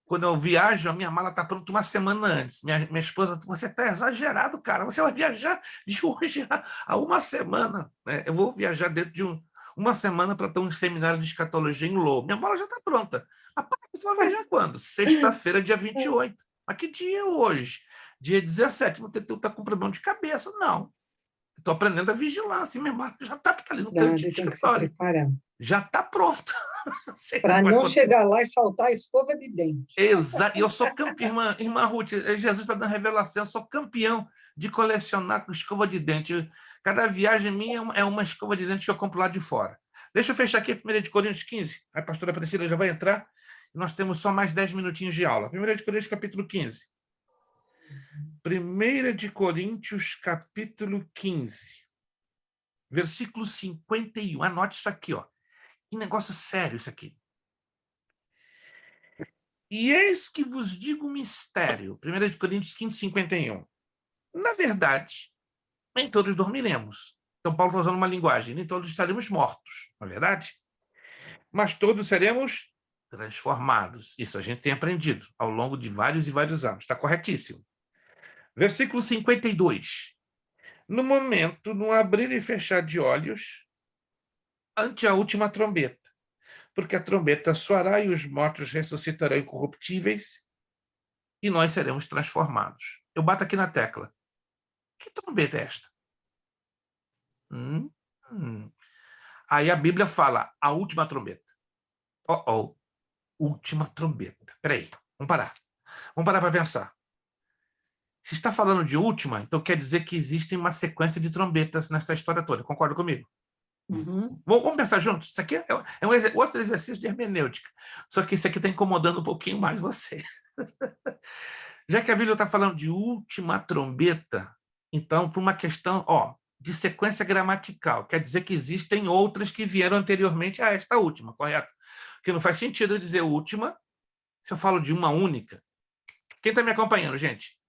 Quando eu viajo, a minha mala está pronta uma semana antes. Minha esposa, você está exagerado, cara. Você vai viajar de hoje a uma semana. Né? Eu vou viajar dentro de uma semana para ter um seminário de escatologia em Lô. Minha mala já está pronta. Rapaz, você vai viajar quando? Sexta-feira, dia 28. Mas que dia é hoje? Dia 17. Você está com problema de cabeça? Não. Estou aprendendo a vigilar. Assim, minha mala já está ali no canto de escritório. Já está pronta. Para não chegar lá e faltar a escova de dente. Exato. E eu sou campeão, irmã Ruth, Jesus está dando revelação, eu sou campeão de colecionar escova de dente. Cada viagem minha é uma escova de dente que eu compro lá de fora. Deixa eu fechar aqui 1 de Coríntios 15. A pastora Priscila já vai entrar. E nós temos só mais 10 minutinhos de aula. 1 de Coríntios, capítulo 15. 1 de Coríntios, capítulo 15. Versículo 51. Anote isso aqui, ó. Que negócio sério isso aqui. E eis que vos digo um mistério. 1 de Coríntios 15, 51. Na verdade, nem todos dormiremos. Então, Paulo está usando uma linguagem. Nem todos estaremos mortos, não é verdade? Mas todos seremos transformados. Isso a gente tem aprendido ao longo de vários e vários anos. Está corretíssimo. Versículo 52. No momento, no abrir e fechar de olhos, ante a última trombeta, porque a trombeta soará e os mortos ressuscitarão incorruptíveis e nós seremos transformados. Eu bato aqui na tecla. Que trombeta é esta? Aí a Bíblia fala, a última trombeta. Última trombeta. Peraí, vamos parar. Vamos parar para pensar. Se está falando de última, então quer dizer que existe uma sequência de trombetas nessa história toda. Concorda comigo? Vamos pensar juntos? Isso aqui é outro exercício de hermenêutica. Só que isso aqui está incomodando um pouquinho mais você. Já que a Bíblia está falando de última trombeta, então, por uma questão de sequência gramatical, quer dizer que existem outras que vieram anteriormente a esta última, correto? Porque não faz sentido eu dizer última se eu falo de uma única. Quem está me acompanhando, gente?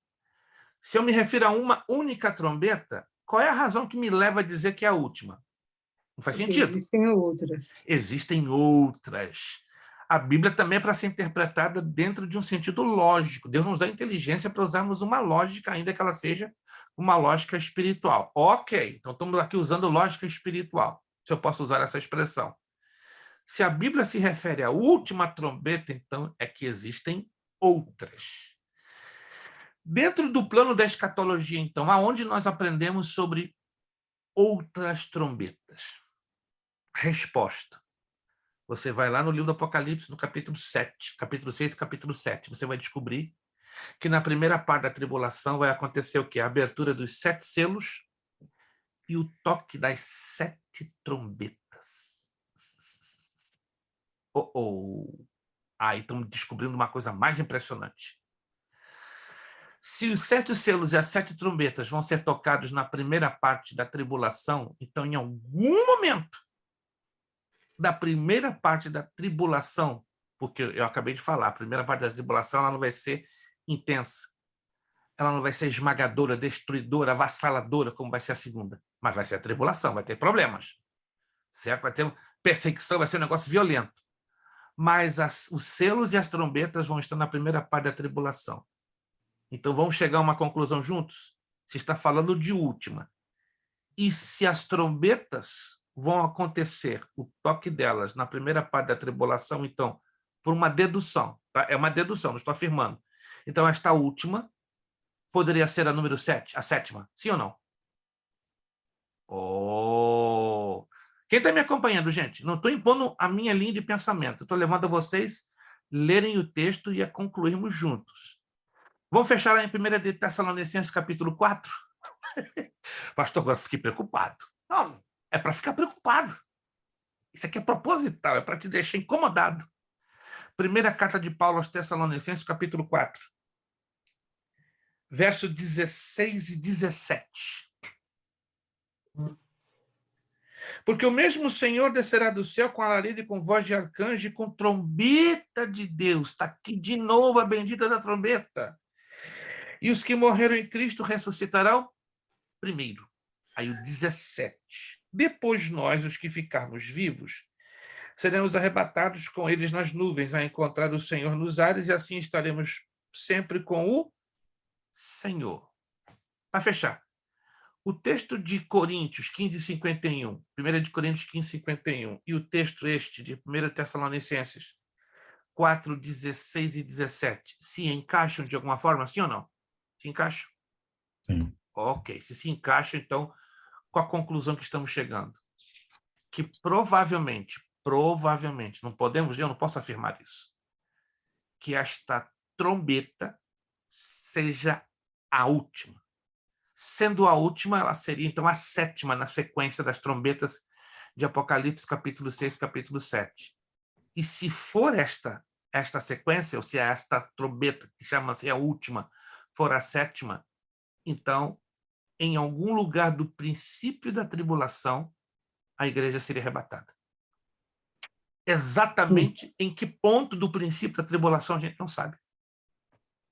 Se eu me refiro a uma única trombeta, qual é a razão que me leva a dizer que é a última? Não faz sentido. Existem outras. Existem outras. A Bíblia também é para ser interpretada dentro de um sentido lógico. Deus nos dá inteligência para usarmos uma lógica, ainda que ela seja uma lógica espiritual. Ok, então estamos aqui usando lógica espiritual, se eu posso usar essa expressão. Se a Bíblia se refere à última trombeta, então é que existem outras. Dentro do plano da escatologia, então, aonde nós aprendemos sobre outras trombetas? Resposta. Você vai lá no livro do Apocalipse, no capítulo 7, capítulo 6 e capítulo 7. Você vai descobrir que na primeira parte da tribulação vai acontecer o quê? A abertura dos 7 selos e o toque das 7 trombetas. Aí estamos descobrindo uma coisa mais impressionante. Se os 7 selos e as 7 trombetas vão ser tocados na primeira parte da tribulação, então, em algum momento da primeira parte da tribulação, porque eu acabei de falar, a primeira parte da tribulação ela não vai ser intensa, ela não vai ser esmagadora, destruidora, avassaladora, como vai ser a segunda, mas vai ser a tribulação, vai ter problemas, certo? Vai ter perseguição, vai ser um negócio violento. Mas os selos e as trombetas vão estar na primeira parte da tribulação. Então, vamos chegar a uma conclusão juntos? Se está falando de última. E se as trombetas vão acontecer, o toque delas, na primeira parte da tribulação, então, por uma dedução, tá? É uma dedução, não estou afirmando. Então, esta última poderia ser a número 7, a sétima, sim ou não? Oh! Quem está me acompanhando, gente? Não estou impondo a minha linha de pensamento. Estou levando a vocês lerem o texto e a concluirmos juntos. Vamos fechar lá em 1 de Tessalonicenses, capítulo 4? Pastor, agora fiquei preocupado. Não, é para ficar preocupado. Isso aqui é proposital, é para te deixar incomodado. Primeira carta de Paulo aos Tessalonicenses, capítulo 4. Verso 16 e 17. Porque o mesmo Senhor descerá do céu com alarido e com voz de arcanjo e com trombeta de Deus. Está aqui de novo a bendita da trombeta. E os que morreram em Cristo ressuscitarão primeiro. Aí o 17. Depois nós, os que ficarmos vivos, seremos arrebatados com eles nas nuvens a encontrar o Senhor nos ares e assim estaremos sempre com o Senhor. Para fechar. O texto de Coríntios 15:51, 1 de Coríntios 15:51, e o texto este de 1 Tessalonicenses 4:16 e 17, se encaixam de alguma forma, sim ou não? Se encaixam? Sim. Ok, se encaixam, então, com a conclusão que estamos chegando. Que provavelmente, não podemos, eu não posso afirmar isso, que esta trombeta seja a última. Sendo a última, ela seria, então, a sétima na sequência das trombetas de Apocalipse, capítulo 6, capítulo 7. E se for esta sequência, ou se esta trombeta, que chama-se a última, for a sétima, então, em algum lugar do princípio da tribulação, a igreja seria arrebatada. Exatamente em que ponto do princípio da tribulação a gente não sabe.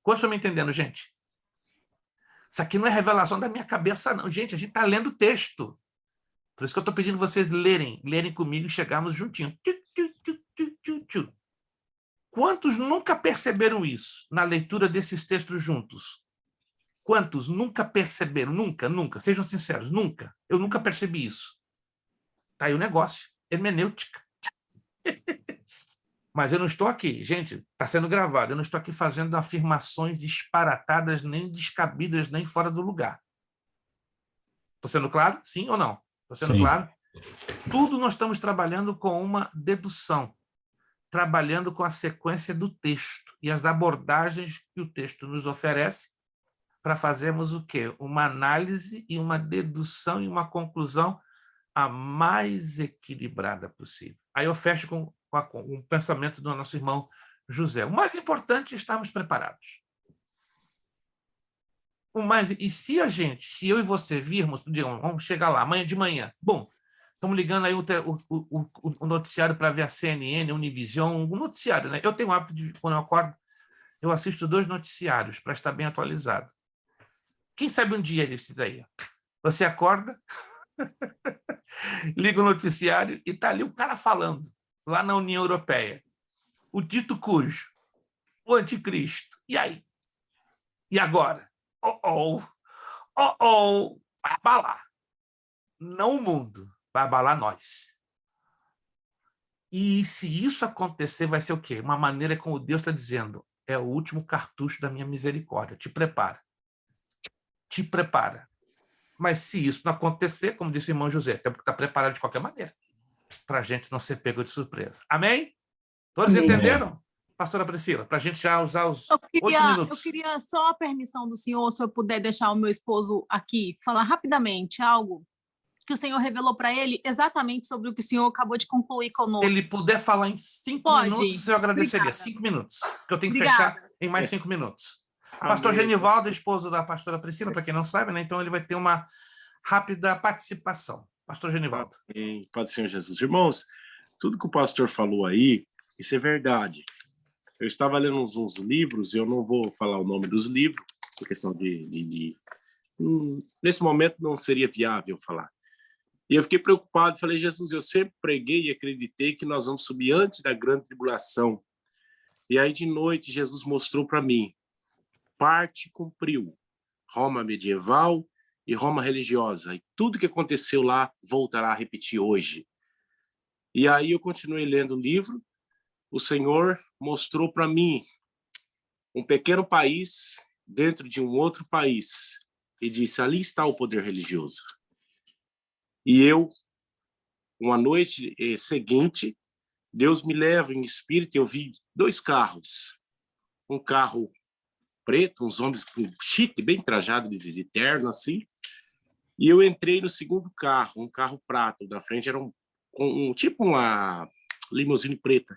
Quantos estão me entendendo, gente? Isso aqui não é revelação da minha cabeça, não. Gente, a gente está lendo o texto. Por isso que eu estou pedindo vocês lerem comigo e chegarmos juntinho. Quantos nunca perceberam isso na leitura desses textos juntos? Quantos nunca perceberam? Nunca. Sejam sinceros, nunca. Eu nunca percebi isso. Está aí o negócio. Hermenêutica. Mas eu não estou aqui, gente, está sendo gravado, eu não estou aqui fazendo afirmações disparatadas, nem descabidas, nem fora do lugar. Estou sendo claro? Sim ou não? Estou sendo claro? Tudo nós estamos trabalhando com uma dedução, trabalhando com a sequência do texto e as abordagens que o texto nos oferece para fazermos o quê? Uma análise e uma dedução e uma conclusão a mais equilibrada possível. Aí eu fecho com o pensamento do nosso irmão José. O mais importante é estarmos preparados. E se eu e você virmos, digamos, vamos chegar lá, amanhã de manhã, bom, estamos ligando aí o noticiário para ver a CNN, Univision, o noticiário, né? Eu tenho o hábito de, quando eu acordo, eu assisto 2 noticiários para estar bem atualizado. Quem sabe um dia desses aí? Você acorda, liga o noticiário e está ali o cara falando, lá na União Europeia, o dito cujo, o anticristo. E aí? E agora? Vai abalar. Não o mundo, vai abalar nós. E se isso acontecer, vai ser o quê? Uma maneira como Deus está dizendo, é o último cartucho da minha misericórdia, te prepara. Te prepara. Mas se isso não acontecer, como disse o irmão José, temos que estar preparado de qualquer maneira, para a gente não ser pego de surpresa. Amém? Todos entenderam? Pastora Priscila, para a gente já usar os 8 minutos. Eu queria só a permissão do senhor, se eu puder deixar o meu esposo aqui, falar rapidamente algo que o senhor revelou para ele exatamente sobre o que o senhor acabou de concluir conosco. Se ele puder falar em 5 minutos, eu agradeceria. Obrigada. 5 minutos, que eu tenho que fechar em mais 5 minutos. O pastor Genivaldo, esposo da pastora Priscila, para quem não sabe, né? Então ele vai ter uma rápida participação. Pastor Genivaldo. Pode ser, Jesus. Irmãos, tudo que o pastor falou aí, isso é verdade. Eu estava lendo uns livros, e eu não vou falar o nome dos livros, por questão nesse momento não seria viável falar. E eu fiquei preocupado, falei, Jesus, eu sempre preguei e acreditei que nós vamos subir antes da grande tribulação. E aí, de noite, Jesus mostrou para mim, parte cumpriu, Roma medieval e Roma religiosa. E tudo que aconteceu lá voltará a repetir hoje. E aí eu continuei lendo o livro, o Senhor mostrou para mim um pequeno país dentro de um outro país e disse, ali está o poder religioso. E eu, uma noite seguinte, Deus me leva em espírito, eu vi 2 carros. Um carro preto, uns homens chique, bem trajado de terno, assim. E eu entrei no segundo carro, um carro prata. Da frente era tipo uma limusine preta.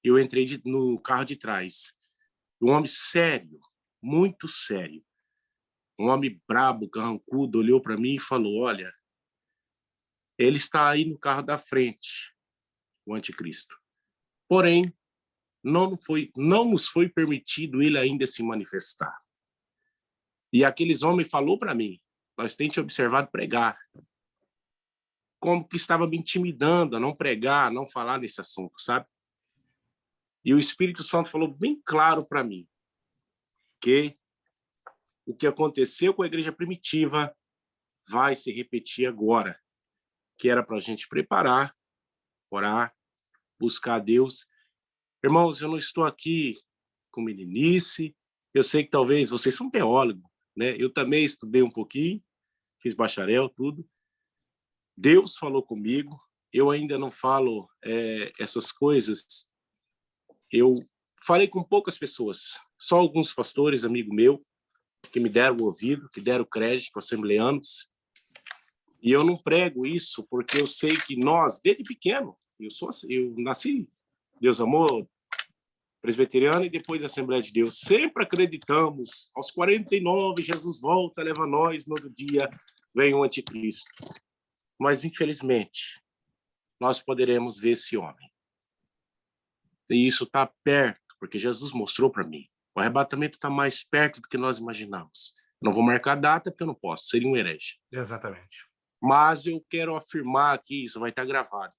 Eu entrei no carro de trás. Um homem sério, muito sério. Um homem brabo, carrancudo, olhou para mim e falou, olha, ele está aí no carro da frente, o anticristo. Porém, não nos foi permitido ele ainda se manifestar. E aqueles homens falou para mim, nós temos te observado pregar, como que estava me intimidando a não pregar, a não falar nesse assunto, sabe? E o Espírito Santo falou bem claro para mim que o que aconteceu com a igreja primitiva vai se repetir agora, que era para a gente preparar, orar, buscar a Deus. Irmãos, eu não estou aqui com meninice, eu sei que talvez vocês são teólogos, né? Eu também estudei um pouquinho, fiz bacharel, tudo. Deus falou comigo, eu ainda não falo essas coisas. Eu falei com poucas pessoas, só alguns pastores, amigo meu, que me deram o ouvido, que deram crédito, assembleanos. E eu não prego isso porque eu sei que nós, desde pequeno, eu nasci, Deus amou, presbiteriano e depois Assembleia de Deus, sempre acreditamos, aos 49, Jesus volta, leva nós, no outro dia vem o anticristo. Mas, infelizmente, nós poderemos ver esse homem. E isso está perto, porque Jesus mostrou para mim. O arrebatamento está mais perto do que nós imaginamos. Eu não vou marcar a data porque eu não posso, seria um herege. Exatamente. Mas eu quero afirmar que isso vai estar gravado.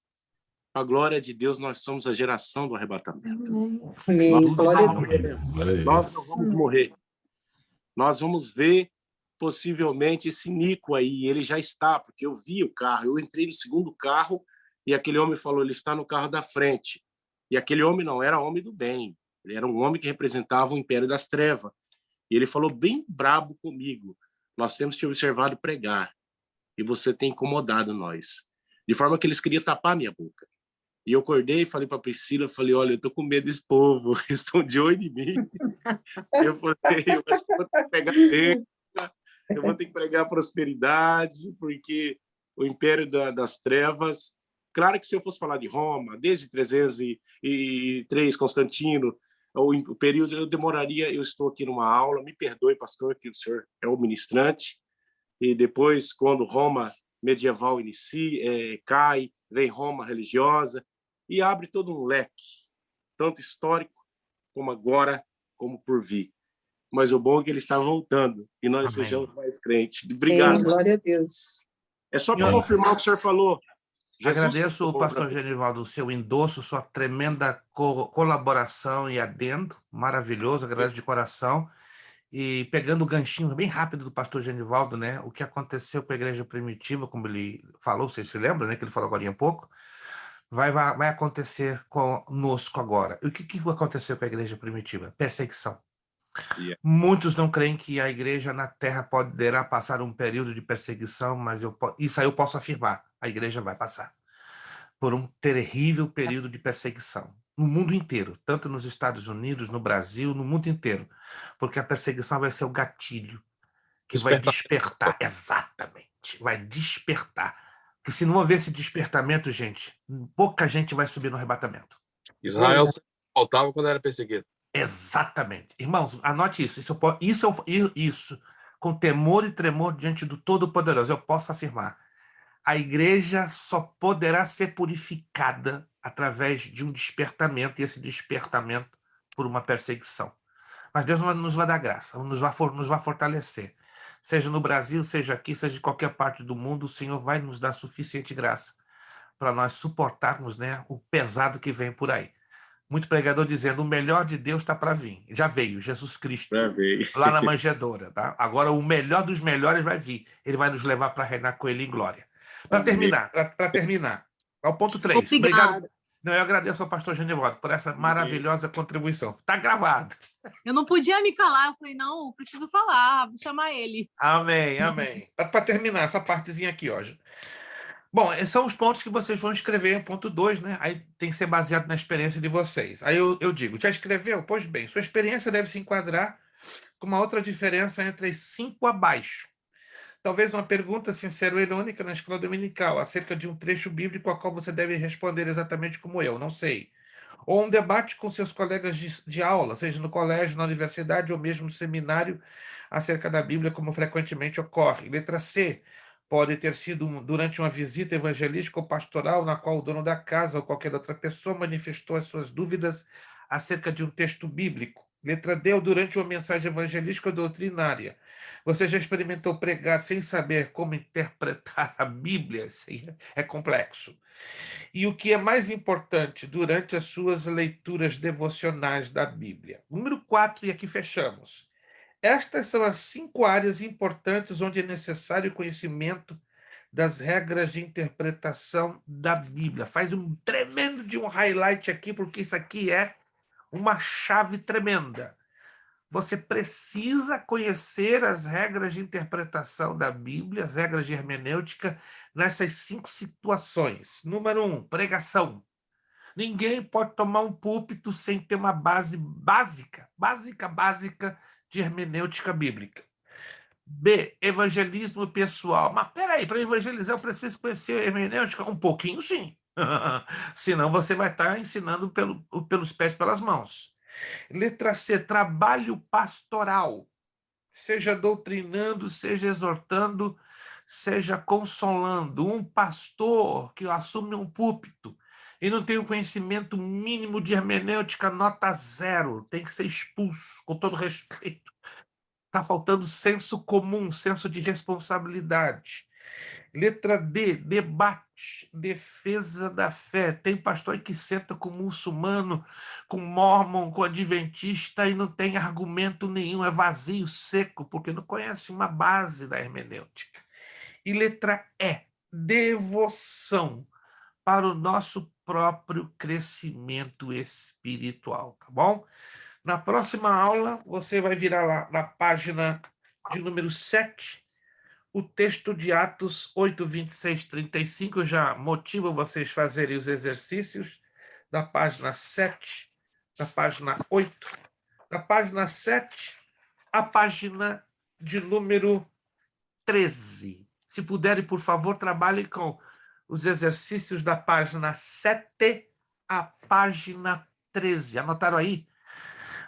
A glória de Deus, nós somos a geração do arrebatamento. Amém. Glória a Deus. Nós não vamos morrer. Nós vamos ver, possivelmente, esse Nico aí. Ele já está, porque eu vi o carro. Eu entrei no segundo carro e aquele homem falou, ele está no carro da frente. E aquele homem não era homem do bem. Ele era um homem que representava o império das trevas. E ele falou bem brabo comigo. Nós temos te observado pregar. E você tem incomodado nós. De forma que eles queriam tapar minha boca. E eu acordei e falei para a Priscila, falei, olha, eu estou com medo desse povo, eles estão de olho em mim. Eu falei, eu acho que eu vou ter que pegar tempo, eu vou ter que pregar prosperidade, porque o império das trevas... Claro que se eu fosse falar de Roma, desde 303, Constantino, o período eu demoraria, eu estou aqui numa aula, me perdoe, pastor, que o senhor é o ministrante, e depois, quando Roma medieval cai, vem Roma religiosa, e abre todo um leque, tanto histórico, como agora, como por vir. Mas o bom é que ele está voltando, e nós Amém. sejamos mais crentes. Obrigado. Glória a Deus. É só para confirmar o que o senhor falou. Jesus agradeço, pastor Genivaldo, o seu endosso, sua tremenda colaboração e adendo, maravilhoso, agradeço de coração. E pegando o ganchinho bem rápido do pastor Genivaldo, né? O que aconteceu com a igreja primitiva, como ele falou, vocês se lembram, né? Que ele falou agora há pouco, vai acontecer conosco agora. E o que aconteceu com a igreja primitiva? Perseguição. Yeah. Muitos não creem que a igreja na Terra poderá passar um período de perseguição, mas isso aí eu posso afirmar, a igreja vai passar por um terrível período de perseguição, no mundo inteiro, tanto nos Estados Unidos, no Brasil, no mundo inteiro, porque a perseguição vai ser o gatilho que vai despertar, exatamente, vai despertar, porque se não houver esse despertamento, gente, pouca gente vai subir no arrebatamento. Israel faltava quando era perseguido. Exatamente. Irmãos, anote isso. Isso, com temor e tremor diante do Todo-Poderoso, eu posso afirmar. A igreja só poderá ser purificada através de um despertamento, e esse despertamento por uma perseguição. Mas Deus nos vai dar graça, nos vai fortalecer. Seja no Brasil, seja aqui, seja em qualquer parte do mundo, o Senhor vai nos dar suficiente graça para nós suportarmos, né, o pesado que vem por aí. Muito pregador dizendo, o melhor de Deus está para vir. Já veio, Jesus Cristo, lá na manjedoura. Tá? Agora, o melhor dos melhores vai vir. Ele vai nos levar para reinar com ele em glória. Para terminar, ao ponto 3. Obrigado. Não, eu agradeço ao pastor Genivaldo por essa maravilhosa contribuição. Está gravado. Eu não podia me calar. Eu falei, não, preciso falar, vou chamar ele. Amém, amém. Para terminar essa partezinha aqui hoje. Bom, esses são os pontos que vocês vão escrever em ponto 2, né? Aí tem que ser baseado na experiência de vocês. Aí eu digo, já escreveu? Pois bem, sua experiência deve se enquadrar com uma outra diferença entre as 5 abaixo. Talvez uma pergunta sincera ou irônica na escola dominical acerca de um trecho bíblico ao qual você deve responder exatamente como eu, não sei. Ou um debate com seus colegas de aula, seja no colégio, na universidade ou mesmo no seminário, acerca da Bíblia, como frequentemente ocorre. Letra C. Pode ter sido durante uma visita evangelística ou pastoral na qual o dono da casa ou qualquer outra pessoa manifestou as suas dúvidas acerca de um texto bíblico. Letra D, ou durante uma mensagem evangelística ou doutrinária. Você já experimentou pregar sem saber como interpretar a Bíblia? É complexo. E o que é mais importante, durante as suas leituras devocionais da Bíblia. Número 4, e aqui fechamos. Estas são as 5 áreas importantes onde é necessário conhecimento das regras de interpretação da Bíblia. Faz um tremendo de um highlight aqui, porque isso aqui é uma chave tremenda. Você precisa conhecer as regras de interpretação da Bíblia, as regras de hermenêutica, nessas 5 situações. Número 1, pregação. Ninguém pode tomar um púlpito sem ter uma base básica de hermenêutica bíblica. B, evangelismo pessoal. Mas peraí, para evangelizar eu preciso conhecer hermenêutica? Um pouquinho, sim. Senão você vai estar ensinando pelos pés, pelas mãos. Letra C, trabalho pastoral. Seja doutrinando, seja exortando, seja consolando. Um pastor que assume um púlpito e não tem o conhecimento mínimo de hermenêutica, nota 0, tem que ser expulso, com todo respeito. Está faltando senso comum, senso de responsabilidade. Letra D, debate, defesa da fé. Tem pastor que senta com muçulmano, com mórmon, com adventista e não tem argumento nenhum, é vazio, seco, porque não conhece uma base da hermenêutica. E letra E, devoção para o nosso próprio crescimento espiritual, tá bom? Na próxima aula, você vai virar lá na página de número 7, o texto de Atos 8, 26, 35, eu já motivo vocês fazerem os exercícios da página 7, da página 8, da página 7, a página de número 13. Se puderem, por favor, trabalhem com os exercícios da página 7 à página 13. Anotaram aí?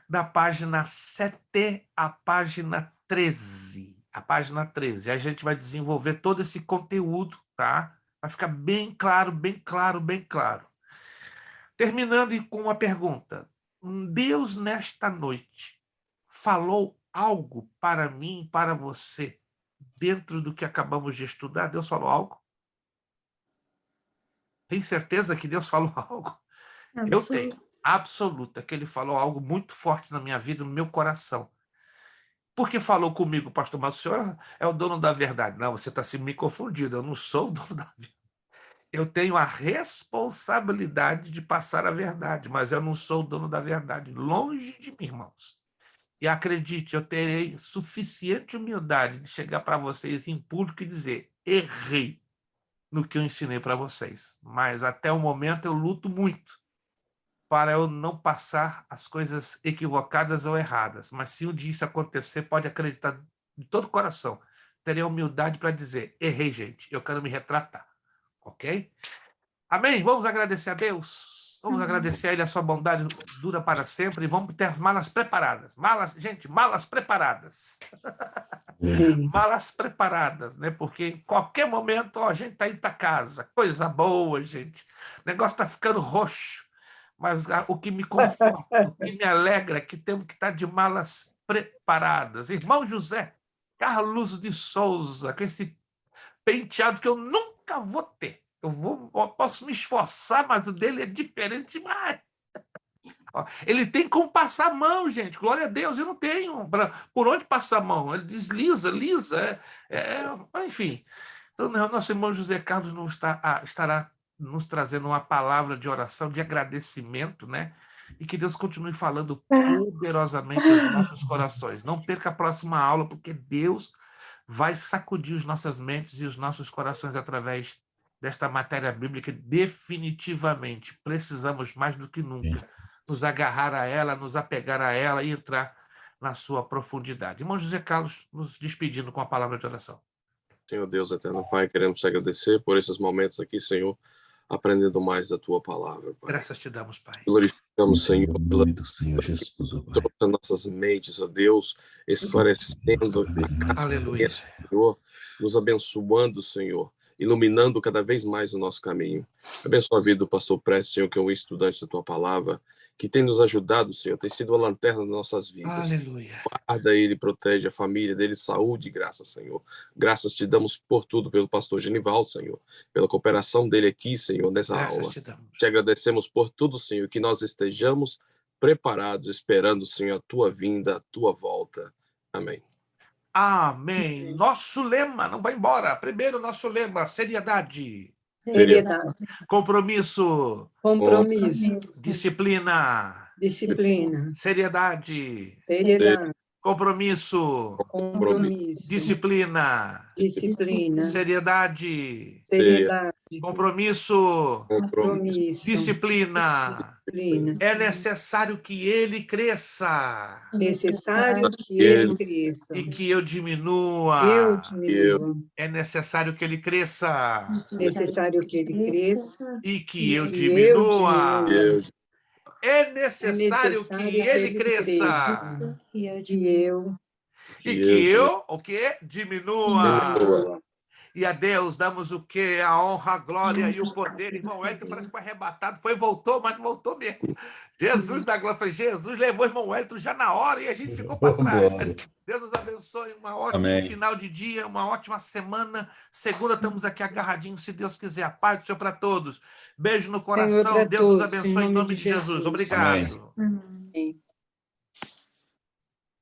Da página 7 à página 13. A página 13. Aí a gente vai desenvolver todo esse conteúdo, tá? Vai ficar bem claro, bem claro, bem claro. Terminando com uma pergunta. Deus, nesta noite, falou algo para mim, para você, dentro do que acabamos de estudar? Deus falou algo? Tem certeza que Deus falou algo? Eu tenho. Absoluta, que ele falou algo muito forte na minha vida, no meu coração. Porque falou comigo, pastor, mas o senhor é o dono da verdade. Não, você está se me confundindo, eu não sou o dono da verdade. Eu tenho a responsabilidade de passar a verdade, mas eu não sou o dono da verdade. Longe de mim, irmãos. E acredite, eu terei suficiente humildade de chegar para vocês em público e dizer, errei no que eu ensinei para vocês. Mas até o momento eu luto muito para eu não passar as coisas equivocadas ou erradas. Mas se um dia isso acontecer, pode acreditar de todo o coração. Terei a humildade para dizer, errei, gente, eu quero me retratar. Ok? Amém? Vamos agradecer a Deus. Vamos agradecer a Ele, a sua bondade dura para sempre. E vamos ter as malas preparadas. Malas preparadas. Malas preparadas, né? Porque em qualquer momento, ó, a gente está indo para casa. Coisa boa, gente. O negócio está ficando roxo. Mas o que me conforta, o que me alegra é que temos que estar de malas preparadas. Irmão José Carlos de Souza, com esse penteado que eu nunca vou ter. Eu posso me esforçar, mas o dele é diferente demais. Ele tem como passar a mão, gente. Glória a Deus, eu não tenho por onde passar a mão. Ele desliza, lisa. Enfim. Então, nosso irmão José Carlos estará nos trazendo uma palavra de oração, de agradecimento, né? E que Deus continue falando poderosamente aos nossos corações. Não perca a próxima aula, porque Deus vai sacudir as nossas mentes e os nossos corações através desta matéria bíblica. Definitivamente precisamos mais do que nunca nos agarrar a ela, nos apegar a ela e entrar na sua profundidade. Irmão José Carlos, nos despedindo com a palavra de oração. Senhor Deus eterno Pai, queremos te agradecer por esses momentos aqui, Senhor, aprendendo mais da tua palavra, Pai. Graças te damos, Pai. Glorificamos, Senhor, pela Senhor Jesus, trouxe nossas mentes, ó Deus, esclarecendo, aleluia, Senhor, nos abençoando, Senhor, iluminando cada vez mais o nosso caminho. Abençoa a vida do pastor Prestes, Senhor, que é um estudante da tua palavra, que tem nos ajudado, Senhor, tem sido a lanterna das nossas vidas. Aleluia. Guarda ele, protege a família dele, saúde e graça, Senhor. Graças te damos por tudo pelo pastor Genival, Senhor, pela cooperação dele aqui, Senhor, nessa aula. Te agradecemos por tudo, Senhor, que nós estejamos preparados, esperando, Senhor, a tua vinda, a tua volta. Amém. Amém. Nosso lema, não vai embora. Primeiro, nosso lema, seriedade. Seriedade. Compromisso. Compromisso. Disciplina. Disciplina. Seriedade. Seriedade. Compromisso. Compromisso. Disciplina. Disciplina. Seriedade. Seriedade. Compromisso. Compromisso. Disciplina. É necessário que ele cresça. Necessário que ele cresça. E que eu diminua. Eu diminua. É necessário que ele cresça. Necessário que ele cresça. E que eu diminua. É necessário que ele cresça. E que eu, o quê? Diminua. E a Deus damos o quê? A honra, a glória e o poder. Irmão Wellington parece que foi arrebatado. Voltou, mas não voltou mesmo. Jesus da glória. Falei, Jesus levou o irmão Wellington já na hora e a gente ficou para trás. Deus nos abençoe. Um ótimo final de dia, uma ótima semana. Segunda estamos aqui agarradinhos, se Deus quiser. A paz do Senhor para todos. Beijo no coração. Deus nos abençoe em nome de Jesus. Obrigado. Amém.